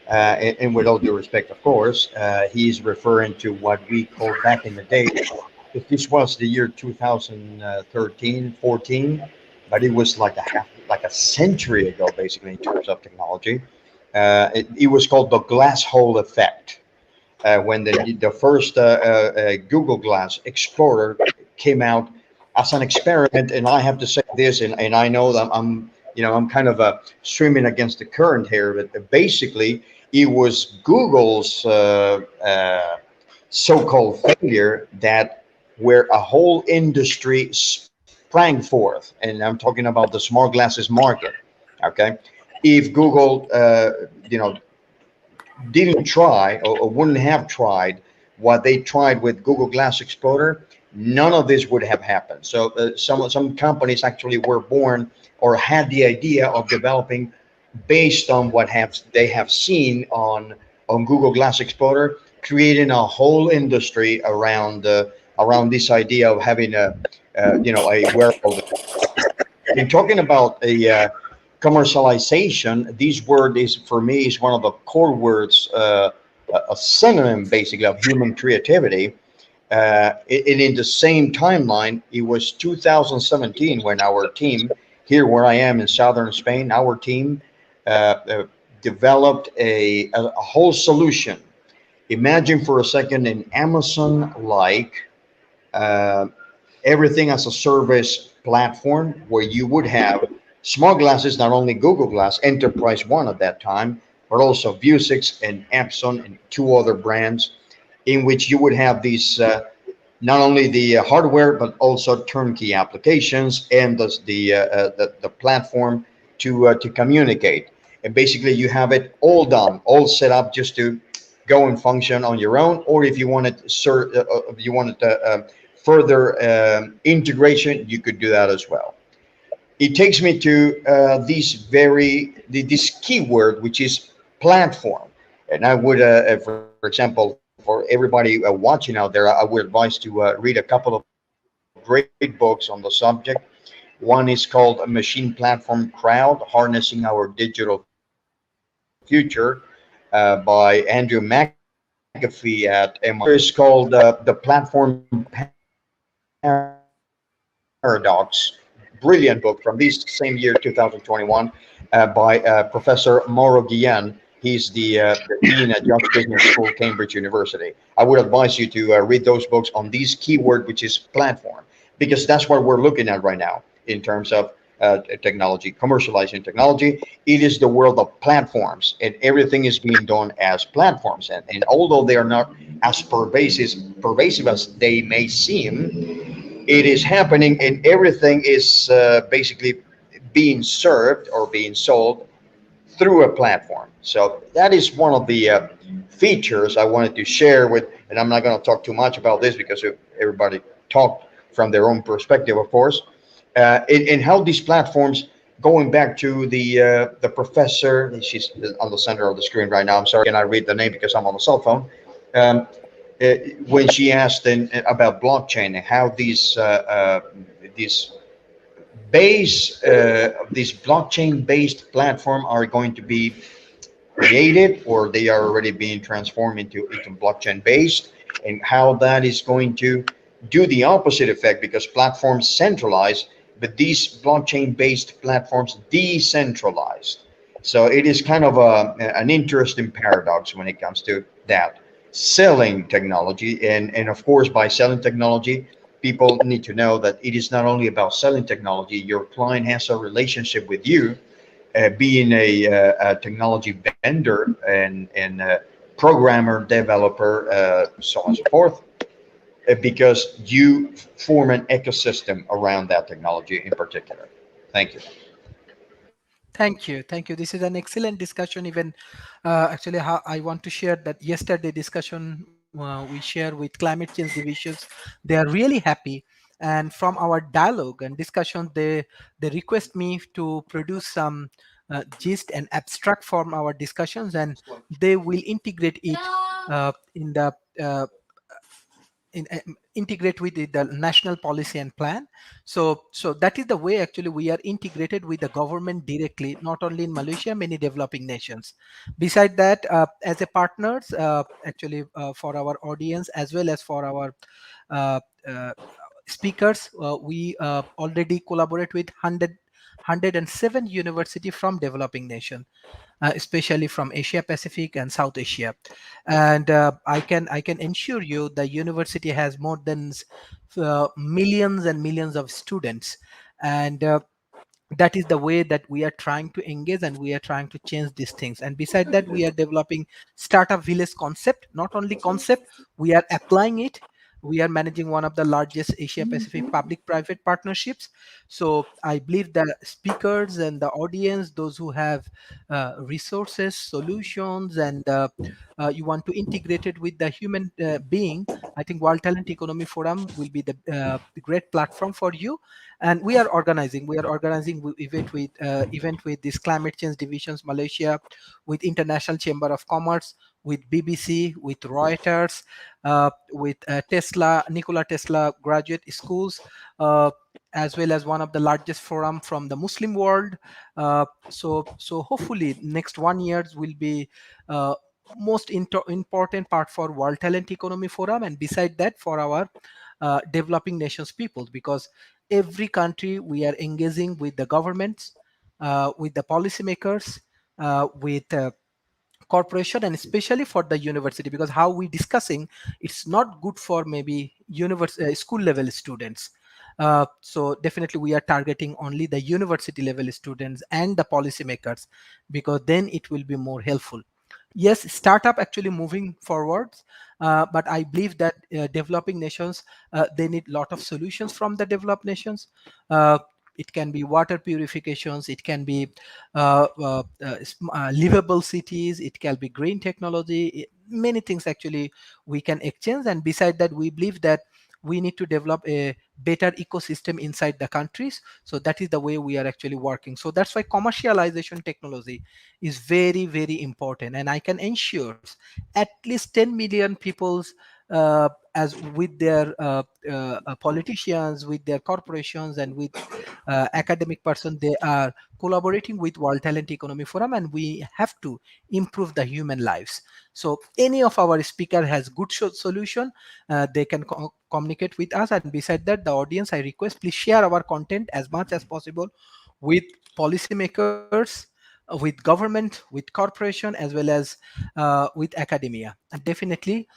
And with all due respect, of course, he's referring to what we called back in the day. If this was the year 2013, 14, but it was like a century ago, basically, in terms of technology. It was called the glass hole effect. When the first Google Glass Explorer came out as an experiment, and I have to say this, and I know that I'm kind of swimming against the current here, but basically it was Google's so-called failure that where a whole industry sprang forth, and I'm talking about the smart glasses market. Okay. if Google, you know, didn't try or wouldn't have tried what they tried with Google Glass Explorer, none of this would have happened. So some companies actually were born or had the idea of developing based on what have they have seen on Google Glass Explorer, creating a whole industry around this idea of having a wearable. In talking about a commercialization, this word is for me is one of the core words, a synonym basically of human creativity. And in the same timeline, it was 2017 when our team here, where I am in southern Spain, our team uh, uh, developed a whole solution. Imagine for a second an Amazon-like uh, everything as a service platform where you would have small glasses, not only Google Glass, Enterprise One at that time, but also Vuzix and Epson and two other brands, in which you would have these not only the hardware but also turnkey applications and the platform to communicate. And basically, you have it all done, all set up just to go and function on your own, or if you wanted further integration, you could do that as well. It takes me to this keyword, which is platform. And I would, for example, for everybody watching out there, I would advise to read a couple of great books on the subject. One is called Machine Platform Crowd: Harnessing Our Digital Future by Andrew McAfee at MIT. The other is called The Platform Paradox. Brilliant book from this same year, 2021, by Professor Mauro Guillen. He's the dean at Judge Business School, Cambridge University. I would advise you to read those books on this keyword, which is platform, because that's what we're looking at right now in terms of technology, commercializing technology. It is the world of platforms, and everything is being done as platforms. And although they are not as pervasive as they may seem, it is happening, and everything is basically being served or being sold through a platform. So that is one of the features I wanted to share with, and I'm not going to talk too much about this because everybody talked from their own perspective, of course, and how these platforms, going back to the professor, she's on the center of the screen right now. I'm sorry, and I read the name because I'm on the cell phone. Um, uh, when she asked about blockchain and how these these blockchain based platform are going to be created, or they are already being transformed into blockchain based, and how that is going to do the opposite effect because platforms centralize, but these blockchain based platforms decentralized. So it is kind of an interesting paradox when it comes to that selling technology. And of course, by selling technology, people need to know that it is not only about selling technology. Your client has a relationship with you, being a technology vendor and programmer, developer, so on and so forth, because you form an ecosystem around that technology in particular. Thank you. Thank you. This is an excellent discussion. Even actually, how I want to share that yesterday discussion we share with climate change divisions. They are really happy, and from our dialogue and discussion, they request me to produce some gist and abstract from our discussions, and they will integrate it in the integrate with the national policy and plan. So that is the way actually we are integrated with the government directly, not only in Malaysia, many developing nations. Beside that, as a partners, actually for our audience as well as for our uh, uh, speakers, we already collaborate with 107 university from developing nation, especially from Asia Pacific and South Asia. And I can ensure you the university has more than millions and millions of students, and that is the way that we are trying to engage and we are trying to change these things. And beside that, we are developing startup village concept. Not only concept, we are applying it we are managing one of the largest Asia Pacific public-private partnerships. So I believe the speakers and the audience, those who have resources, solutions, and you want to integrate it with the human being, I think World Talent Economy Forum will be the great platform for you. And we are organizing event with this climate change divisions Malaysia, with International Chamber of Commerce, with BBC, with Reuters, with Nikola Tesla graduate schools, as well as one of the largest forum from the Muslim world. So hopefully next 1 years will be most important part for World Talent Economy Forum, and beside that for our developing nations people, because every country we are engaging with the governments, with the policymakers, with corporation, and especially for the university, because how we discussing, it's not good for maybe school level students. So definitely we are targeting only the university level students and the policymakers, because then it will be more helpful. Yes, startup actually moving forwards, but I believe that developing nations, they need lot of solutions from the developed nations. It can be water purifications, it can be livable cities, it can be green technology, many things actually we can exchange. And beside that, we believe that we need to develop a better ecosystem inside the countries. So that is the way we are actually working. So that's why commercialization technology is very, very important. And I can ensure at least 10 million people's, as with their politicians, with their corporations, and with academic person, they are collaborating with World Talent Economy Forum, and we have to improve the human lives. So any of our speaker has good solution, they can communicate with us. And beside that, the audience, I request, please share our content as much as possible with policymakers, with government, with corporation, as well as with academia. And definitely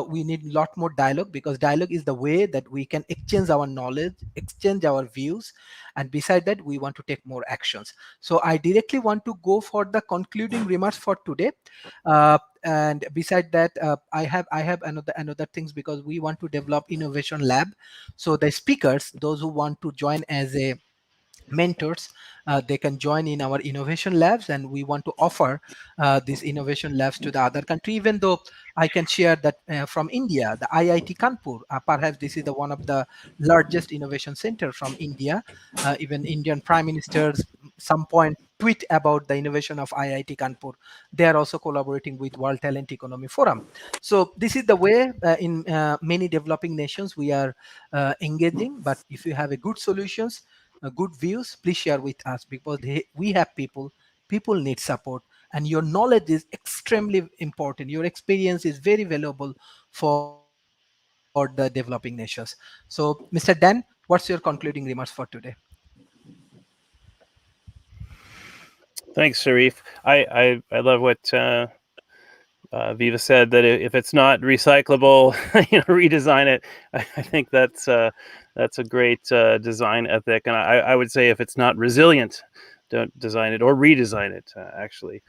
we need a lot more dialogue, because dialogue is the way that we can exchange our knowledge, exchange our views, and beside that we want to take more actions. So I directly want to go for the concluding remarks for today. And beside that, I have another things, because we want to develop innovation lab. So the speakers, those who want to join as a mentors, they can join in our innovation labs, and we want to offer these innovation labs to the other country. Even though I can share that from India, the IIT Kanpur, perhaps this is the one of the largest innovation center from India. Even Indian prime ministers some point tweet about the innovation of IIT Kanpur. They are also collaborating with World Talent Economy Forum. So this is the way in many developing nations we are engaging. But if you have a good solutions, good views, please share with us, because we have people need support, and your knowledge is extremely important, your experience is very valuable for the developing nations. So Mr. Dan, what's your concluding remarks for today? Thanks, Sharif. I love what Viva said, that if it's not recyclable, redesign it. I think that's a great design ethic, and I would say if it's not resilient, don't design it or redesign it. Actually,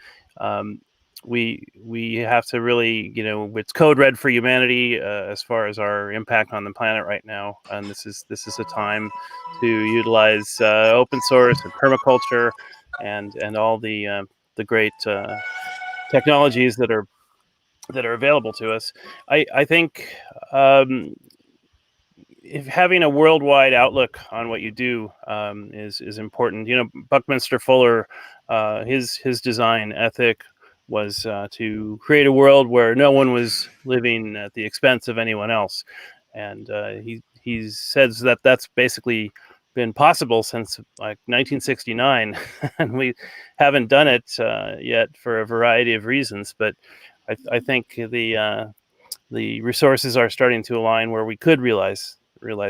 we have to really, it's code red for humanity as far as our impact on the planet right now, and this is a time to utilize open source and permaculture and all the great technologies that are available to us. I think if having a worldwide outlook on what you do is important. Buckminster Fuller, his design ethic was to create a world where no one was living at the expense of anyone else, and he says that that's basically been possible since like 1969, and we haven't done it yet for a variety of reasons. But I think the resources are starting to align where we could realize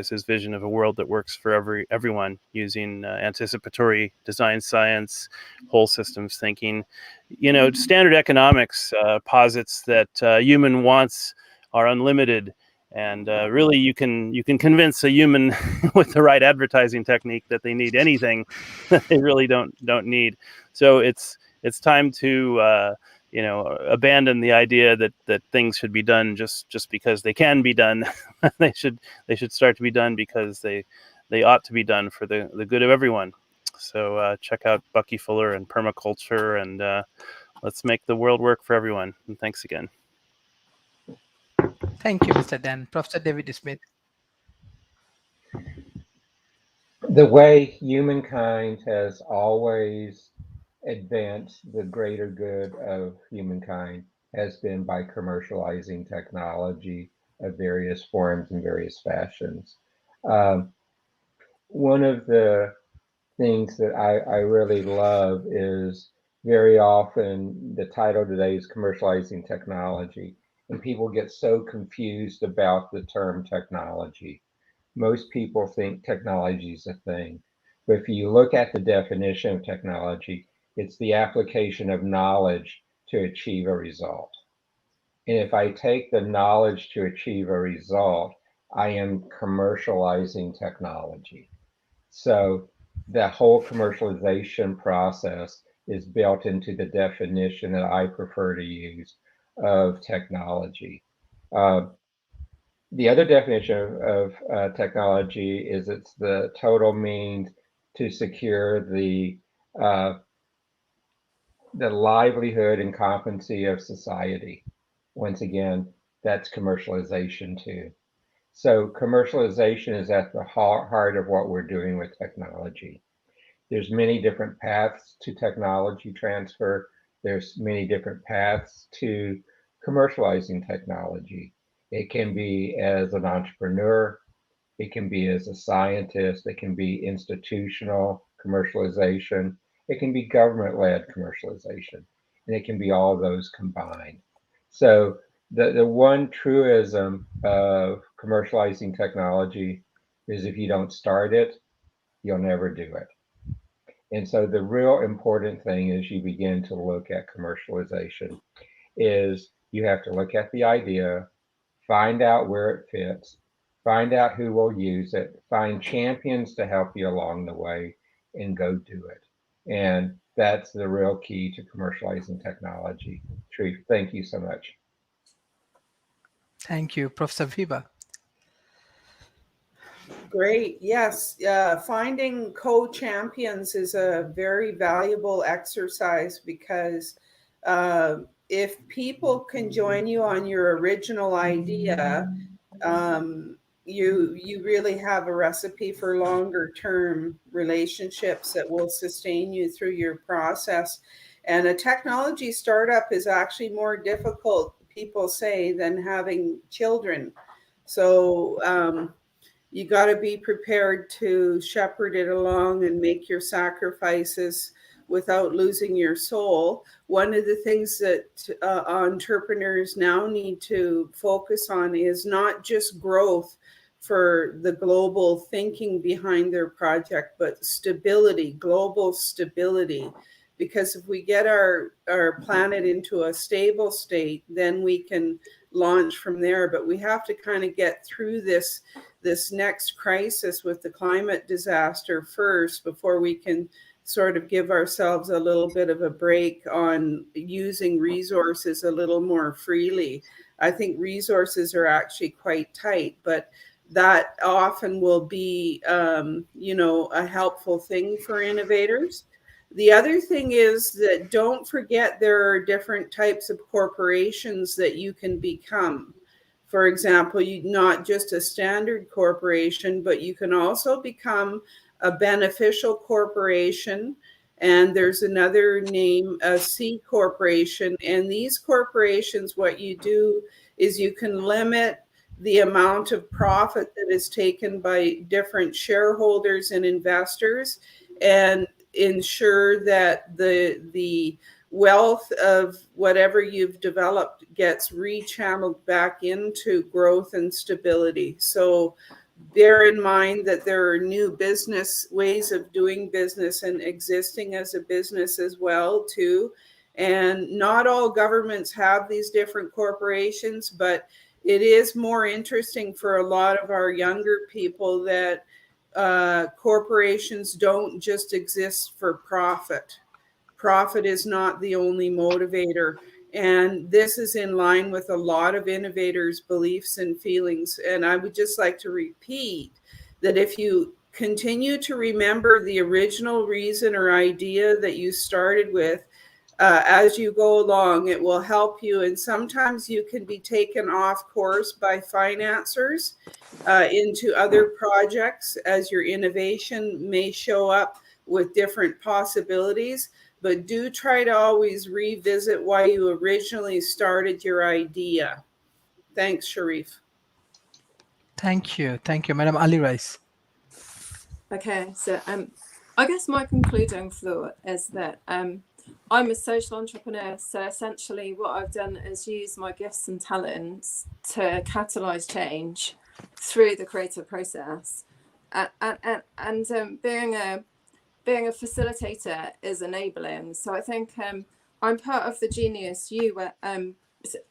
his vision of a world that works for everyone, using anticipatory design science, whole systems thinking. Standard economics posits that human wants are unlimited, and really you can convince a human with the right advertising technique that they need anything that they really don't need. So it's time to abandon the idea that things should be done just because they can be done. they should start to be done because they ought to be done for the good of everyone. So check out Bucky Fuller and permaculture, and let's make the world work for everyone. And thanks again. Thank you, Mr. Dan. Professor David Smith. The way humankind has always advanced the greater good of humankind has been by commercializing technology of various forms and various fashions. One of the things that I really love is very often the title today is Commercializing Technology, and people get so confused about the term technology. Most people think technology is a thing, but if you look at the definition of technology, it's the application of knowledge to achieve a result. And if I take the knowledge to achieve a result, I am commercializing technology. So the whole commercialization process is built into the definition that I prefer to use of technology. The other definition of technology is it's the total means to secure the livelihood and competency of society. Once again, that's commercialization too. So commercialization is at the heart of what we're doing with technology. There's many different paths to technology transfer. There's many different paths to commercializing technology. It can be as an entrepreneur, it can be as a scientist, it can be institutional commercialization, it can be government-led commercialization, and it can be all of those combined. So the one truism of commercializing technology is if you don't start it, you'll never do it. And so the real important thing as you begin to look at commercialization is you have to look at the idea, find out where it fits, find out who will use it, find champions to help you along the way, and go do it. And that's the real key to commercializing technology. Sharif, thank you so much. Thank you, Professor Viva. Great. Yes. Finding co-champions is a very valuable exercise because if people can join you on your original idea, you really have a recipe for longer term relationships that will sustain you through your process. And a technology startup is actually more difficult, people say, than having children. So you got to be prepared to shepherd it along and make your sacrifices without losing your soul. One of the things that entrepreneurs now need to focus on is not just growth for the global thinking behind their project, but stability, global stability. Because if we get our planet into a stable state, then we can launch from there. But we have to kind of get through this next crisis with the climate disaster first before we can sort of give ourselves a little bit of a break on using resources a little more freely. I think resources are actually quite tight, but that often will be, a helpful thing for innovators. The other thing is that don't forget there are different types of corporations that you can become. For example, you not just a standard corporation, but you can also become a beneficial corporation. And there's another name, a C corporation. And these corporations, what you do is you can limit the amount of profit that is taken by different shareholders and investors and ensure that the wealth of whatever you've developed gets rechanneled back into growth and stability. So bear in mind that there are new business ways of doing business and existing as a business as well too. And not all governments have these different corporations, but it is more interesting for a lot of our younger people that corporations don't just exist for profit. Profit is not the only motivator. And this is in line with a lot of innovators' beliefs and feelings. And I would just like to repeat that if you continue to remember the original reason or idea that you started with, as you go along, it will help you. And sometimes you can be taken off course by financiers into other projects as your innovation may show up with different possibilities. But do try to always revisit why you originally started your idea. Thanks, Sharif. Thank you, Madam Ali Rice. Okay, so I guess my concluding thought is that I'm a social entrepreneur. So essentially, what I've done is use my gifts and talents to catalyze change through the creative process, and being a facilitator is enabling. So I think I'm part of the Genius U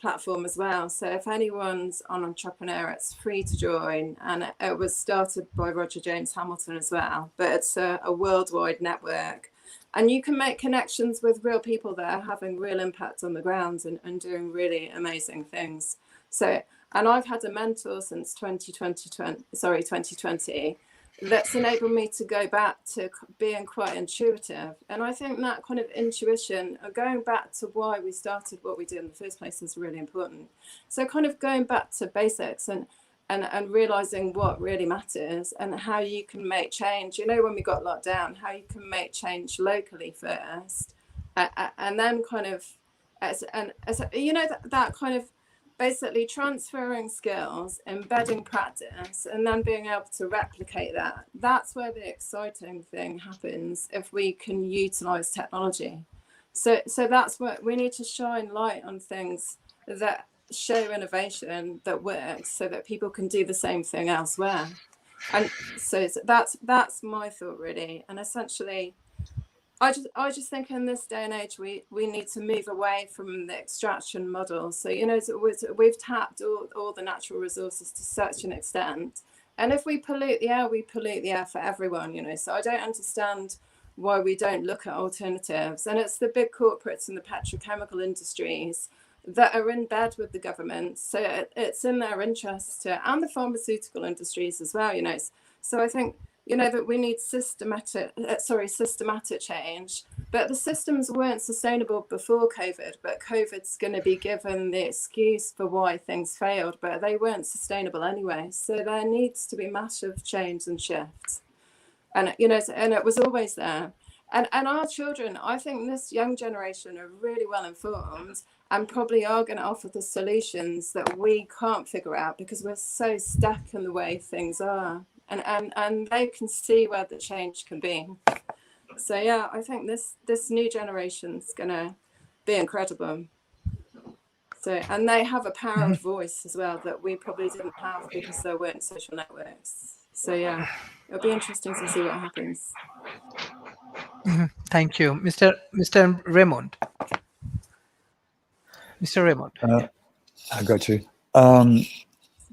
platform as well. So if anyone's an entrepreneur, it's free to join, and it was started by Roger James Hamilton as well. But it's a worldwide network, and you can make connections with real people that are having real impact on the ground and doing really amazing things. So, and I've had a mentor since 2020 that's enabled me to go back to being quite intuitive. And I think that kind of intuition, going back to why we started what we did in the first place, is really important. So kind of going back to basics and realizing what really matters and how you can make change. You know, when we got locked down, how you can make change locally first, and then kind of, you know, that kind of basically transferring skills, embedding practice, and then being able to replicate that. That's where the exciting thing happens if we can utilize technology. So that's what we need to shine light on, things that show innovation that works so that people can do the same thing elsewhere. And so that's my thought, really. And essentially, I just think in this day and age, we need to move away from the extraction model. So, you know, we've tapped all the natural resources to such an extent. And if we pollute the air for everyone, you know. So I don't understand why we don't look at alternatives. And it's the big corporates and the petrochemical industries that are in bed with the government. So it's in their interest to, and the pharmaceutical industries as well, you know. So I think, you know, that we need systematic change, but the systems weren't sustainable before COVID, but COVID's going to be given the excuse for why things failed, but they weren't sustainable anyway. So there needs to be massive change and shifts. And, you know, and it was always there. And our children, I think this young generation are really well informed and probably are going to offer the solutions that we can't figure out because we're so stuck in the way things are. And they can see where the change can be. So yeah, I think this new generation's gonna be incredible. So, and they have a power of voice as well that we probably didn't have because there weren't social networks. So yeah, it'll be interesting to see what happens. Thank you, Mr. Raymond. Mr. Raymond. I got you.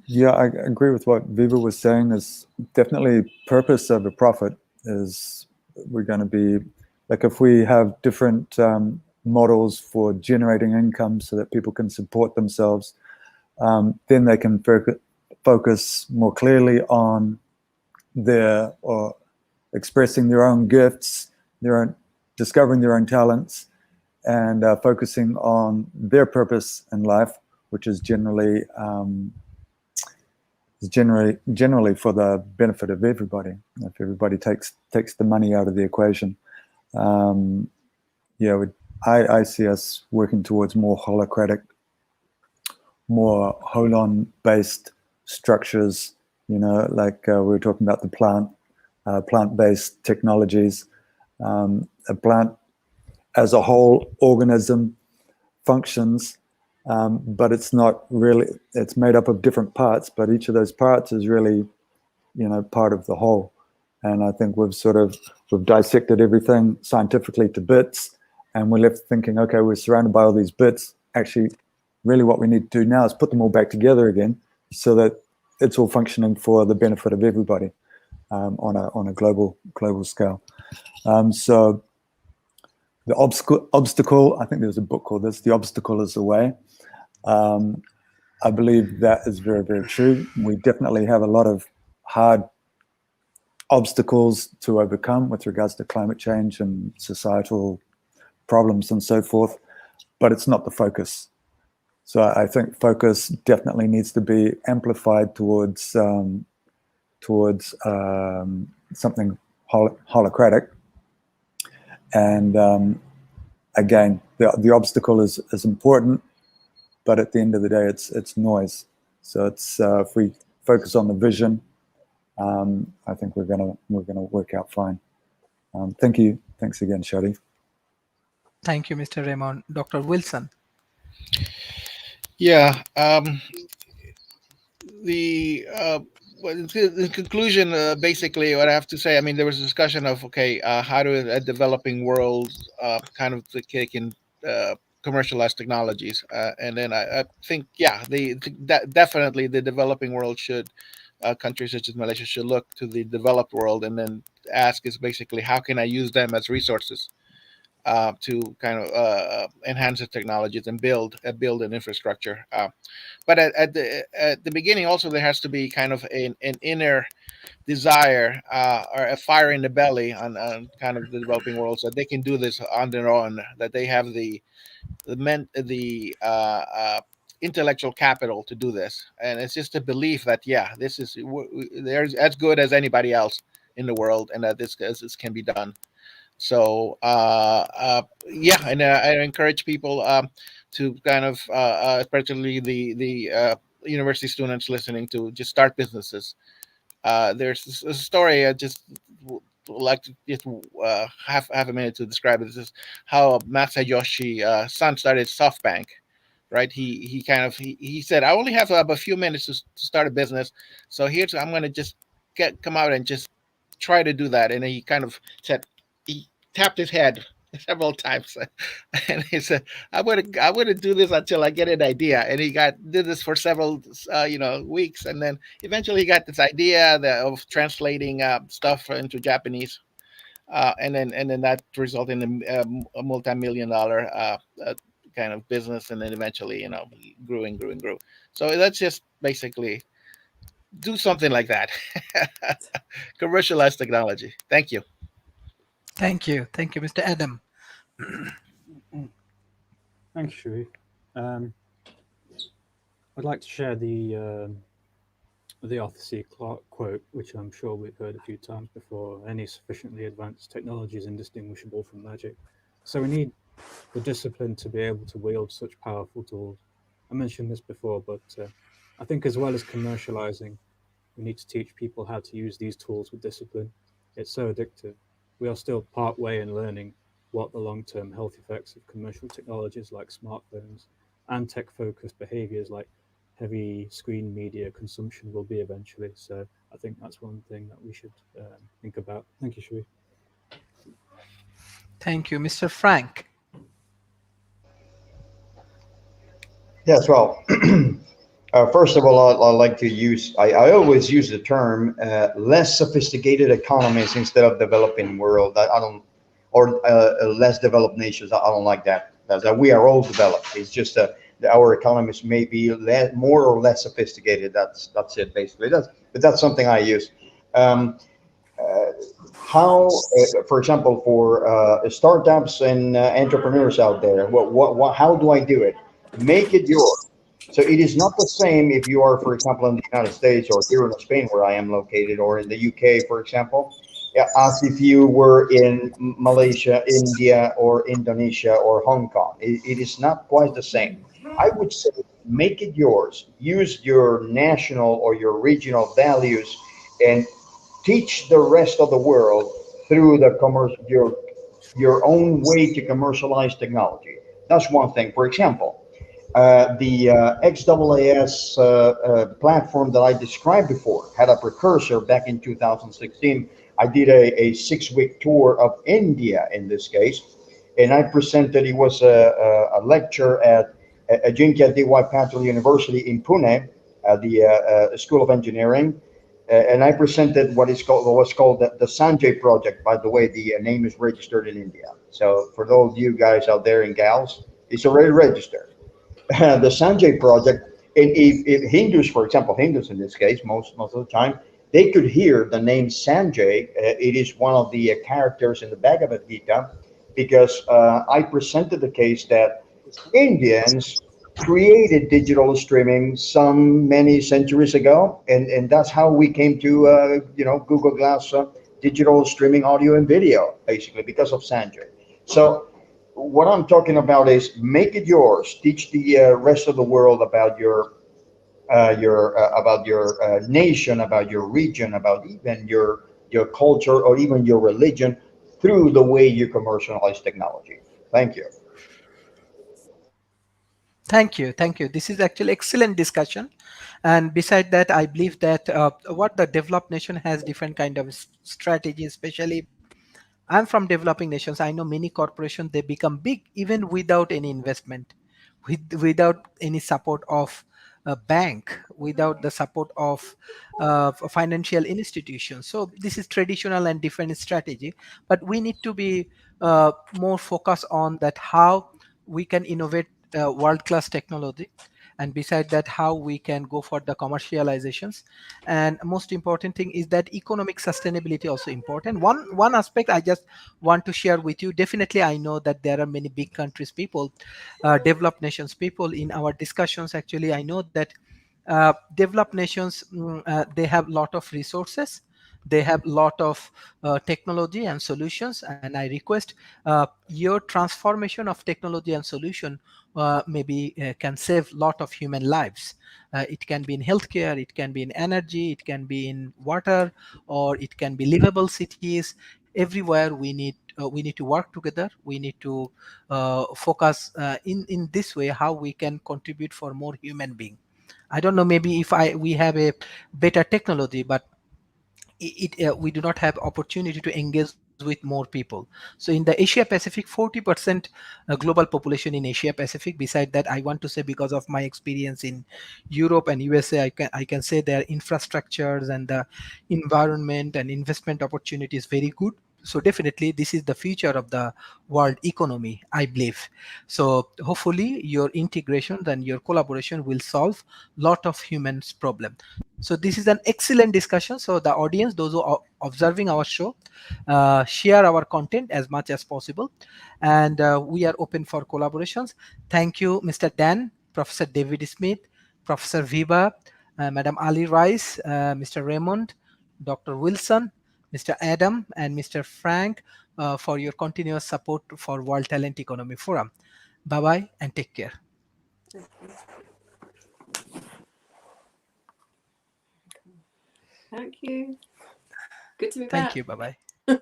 Yeah, I agree with what Viva was saying. Is definitely purpose over profit. Is we're going to be like, if we have different models for generating income so that people can support themselves, then they can focus more clearly on their, or expressing their own gifts, discovering their own talents, and focusing on their purpose in life, which is generally for the benefit of everybody. If everybody takes the money out of the equation, yeah, I see us working towards more holocratic, more holon-based structures. You know, like we were talking about the plant-based technologies. A plant as a whole organism functions. But it's not really, it's made up of different parts, but each of those parts is really, you know, part of the whole. And I think we've dissected everything scientifically to bits, and we're left thinking, okay, we're surrounded by all these bits. Actually, really what we need to do now is put them all back together again so that it's all functioning for the benefit of everybody on a global scale. So the obstacle, I think there's a book called this, The Obstacle is the Way. I believe that is very, very true. We definitely have a lot of hard obstacles to overcome with regards to climate change and societal problems and so forth, but it's not the focus. So I think focus definitely needs to be amplified towards something holocratic. And again, the obstacle is important, but at the end of the day, it's noise. So it's if we focus on the vision, I think we're gonna work out fine. Thank you. Thanks again, Sharif. Thank you, Mr. Raymond. Dr. Wilson. Yeah. In conclusion, basically, what I have to say, I mean, there was a discussion of how do a developing world kind of can commercialize technologies, and then I think, definitely the developing world should. Countries such as Malaysia should look to the developed world and then ask is basically how can I use them as resources to kind of enhance the technologies and build an infrastructure. But at the beginning, also there has to be kind of an inner desire or a fire in the belly on kind of the developing world, so that they can do this on their own. That they have the intellectual capital to do this, and it's just a belief that this is they're as good as anybody else in the world, and that this can be done. So and I encourage people to kind of especially the university students listening to just start businesses. There's a story I just would like to just have a minute to describe it. This is how Masayoshi Son started SoftBank. Right, he said, I only have a few minutes to start a business, so I'm going to just come out and just try to do that. And he kind of said, he tapped his head several times, and he said, I'm going to do this until I get an idea. And he did this for several weeks, and then eventually he got this idea of translating stuff into Japanese. And then that resulted in a multi-million-dollar kind of business, and then eventually, grew and grew and grew. So let's just basically do something like that. Commercialize technology. Thank you. Thank you, Mr. Adam. Thank you, Sharif. I'd like to share the Arthur C. Clarke quote, which I'm sure we've heard a few times before. Any sufficiently advanced technology is indistinguishable from magic. So we need the discipline to be able to wield such powerful tools. I mentioned this before, but I think as well as commercializing, we need to teach people how to use these tools with discipline. It's so addictive. We are still part way in learning what the long-term health effects of commercial technologies like smartphones and tech-focused behaviors like heavy screen media consumption will be eventually. So I think that's one thing that we should think about. Thank you, Sharif. Thank you, Mr. Frank. Yes, well, first of all, I like to use, I always use the term less sophisticated economies instead of developing world. I don't, or less developed nations. I don't like that. That we are all developed. It's just that our economies may be more or less sophisticated. That's it basically. But that's something I use. How, for example, for startups and entrepreneurs out there, how do I do it? Make it yours. So it is not the same if you are, for example, in the United States or here in Spain, where I am located, or in the UK, for example, as if you were in Malaysia, India, or Indonesia, or Hong Kong. It is not quite the same. I would say make it yours. Use your national or your regional values and teach the rest of the world through the your own way to commercialize technology. That's one thing. For example, the XAAS platform that I described before had a precursor back in 2016. I did a 6-week tour of India in this case, and I presented, it was a lecture at Ajinkya D.Y. Patil University in Pune, at the School of Engineering. And I presented what's called the Sanjay project. By the way, the name is registered in India. So for those of you guys out there and gals, it's already registered. The Sanjay project. And if Hindus, for example, Hindus in this case, most of the time, they could hear the name Sanjay. It is one of the characters in the Bhagavad Gita, because I presented the case that Indians created digital streaming some many centuries ago, and that's how we came to Google Glass digital streaming audio and video, basically because of Sanjay. So what I'm talking about is make it yours. Teach the rest of the world about your nation, about your region, about even your culture or even your religion through the way you commercialize technology. Thank you. Thank you. Thank you. This is actually excellent discussion. And beside that, I believe that what the developed nation has different kind of strategy, especially I'm from developing nations. I know many corporations, they become big even without any investment, without any support of a bank, without the support of financial institutions. So this is traditional and different strategy, but we need to be more focused on that how we can innovate world-class technology, and beside that how we can go for the commercializations. And most important thing is that economic sustainability also important. One aspect I just want to share with you, definitely I know that there are many big countries people, developed nations people in our discussions. Actually I know that developed nations, they have lot of resources, they have lot of technology and solutions, and I request your transformation of technology and solution maybe can save lot of human lives. It can be in healthcare, it can be in energy, it can be in water, or it can be livable cities. Everywhere we need to work together. We need to focus in this way how we can contribute for more human being. I don't know, maybe if I we have a better technology, but we do not have opportunity to engage with more people. So in the Asia Pacific, 40% global population in Asia Pacific. Beside that, I want to say, because of my experience in Europe and USA, I can say their infrastructures and the environment and investment opportunity is very good. So definitely this is the future of the world economy, I believe. So hopefully your integration and your collaboration will solve lot of humans problem. So this is an excellent discussion. So the audience, those who are observing our show, share our content as much as possible, and we are open for collaborations. Thank you, Mr. Dan, Professor David Smith, Professor Viva, Madam Ali Rice, Mr. Raymond, Dr. Wilson, Mr. Adam, and Mr. Frank, for your continuous support for World Talent Economy Forum. Bye bye and take care. Thank you. Good to be Thank back. you. Bye bye.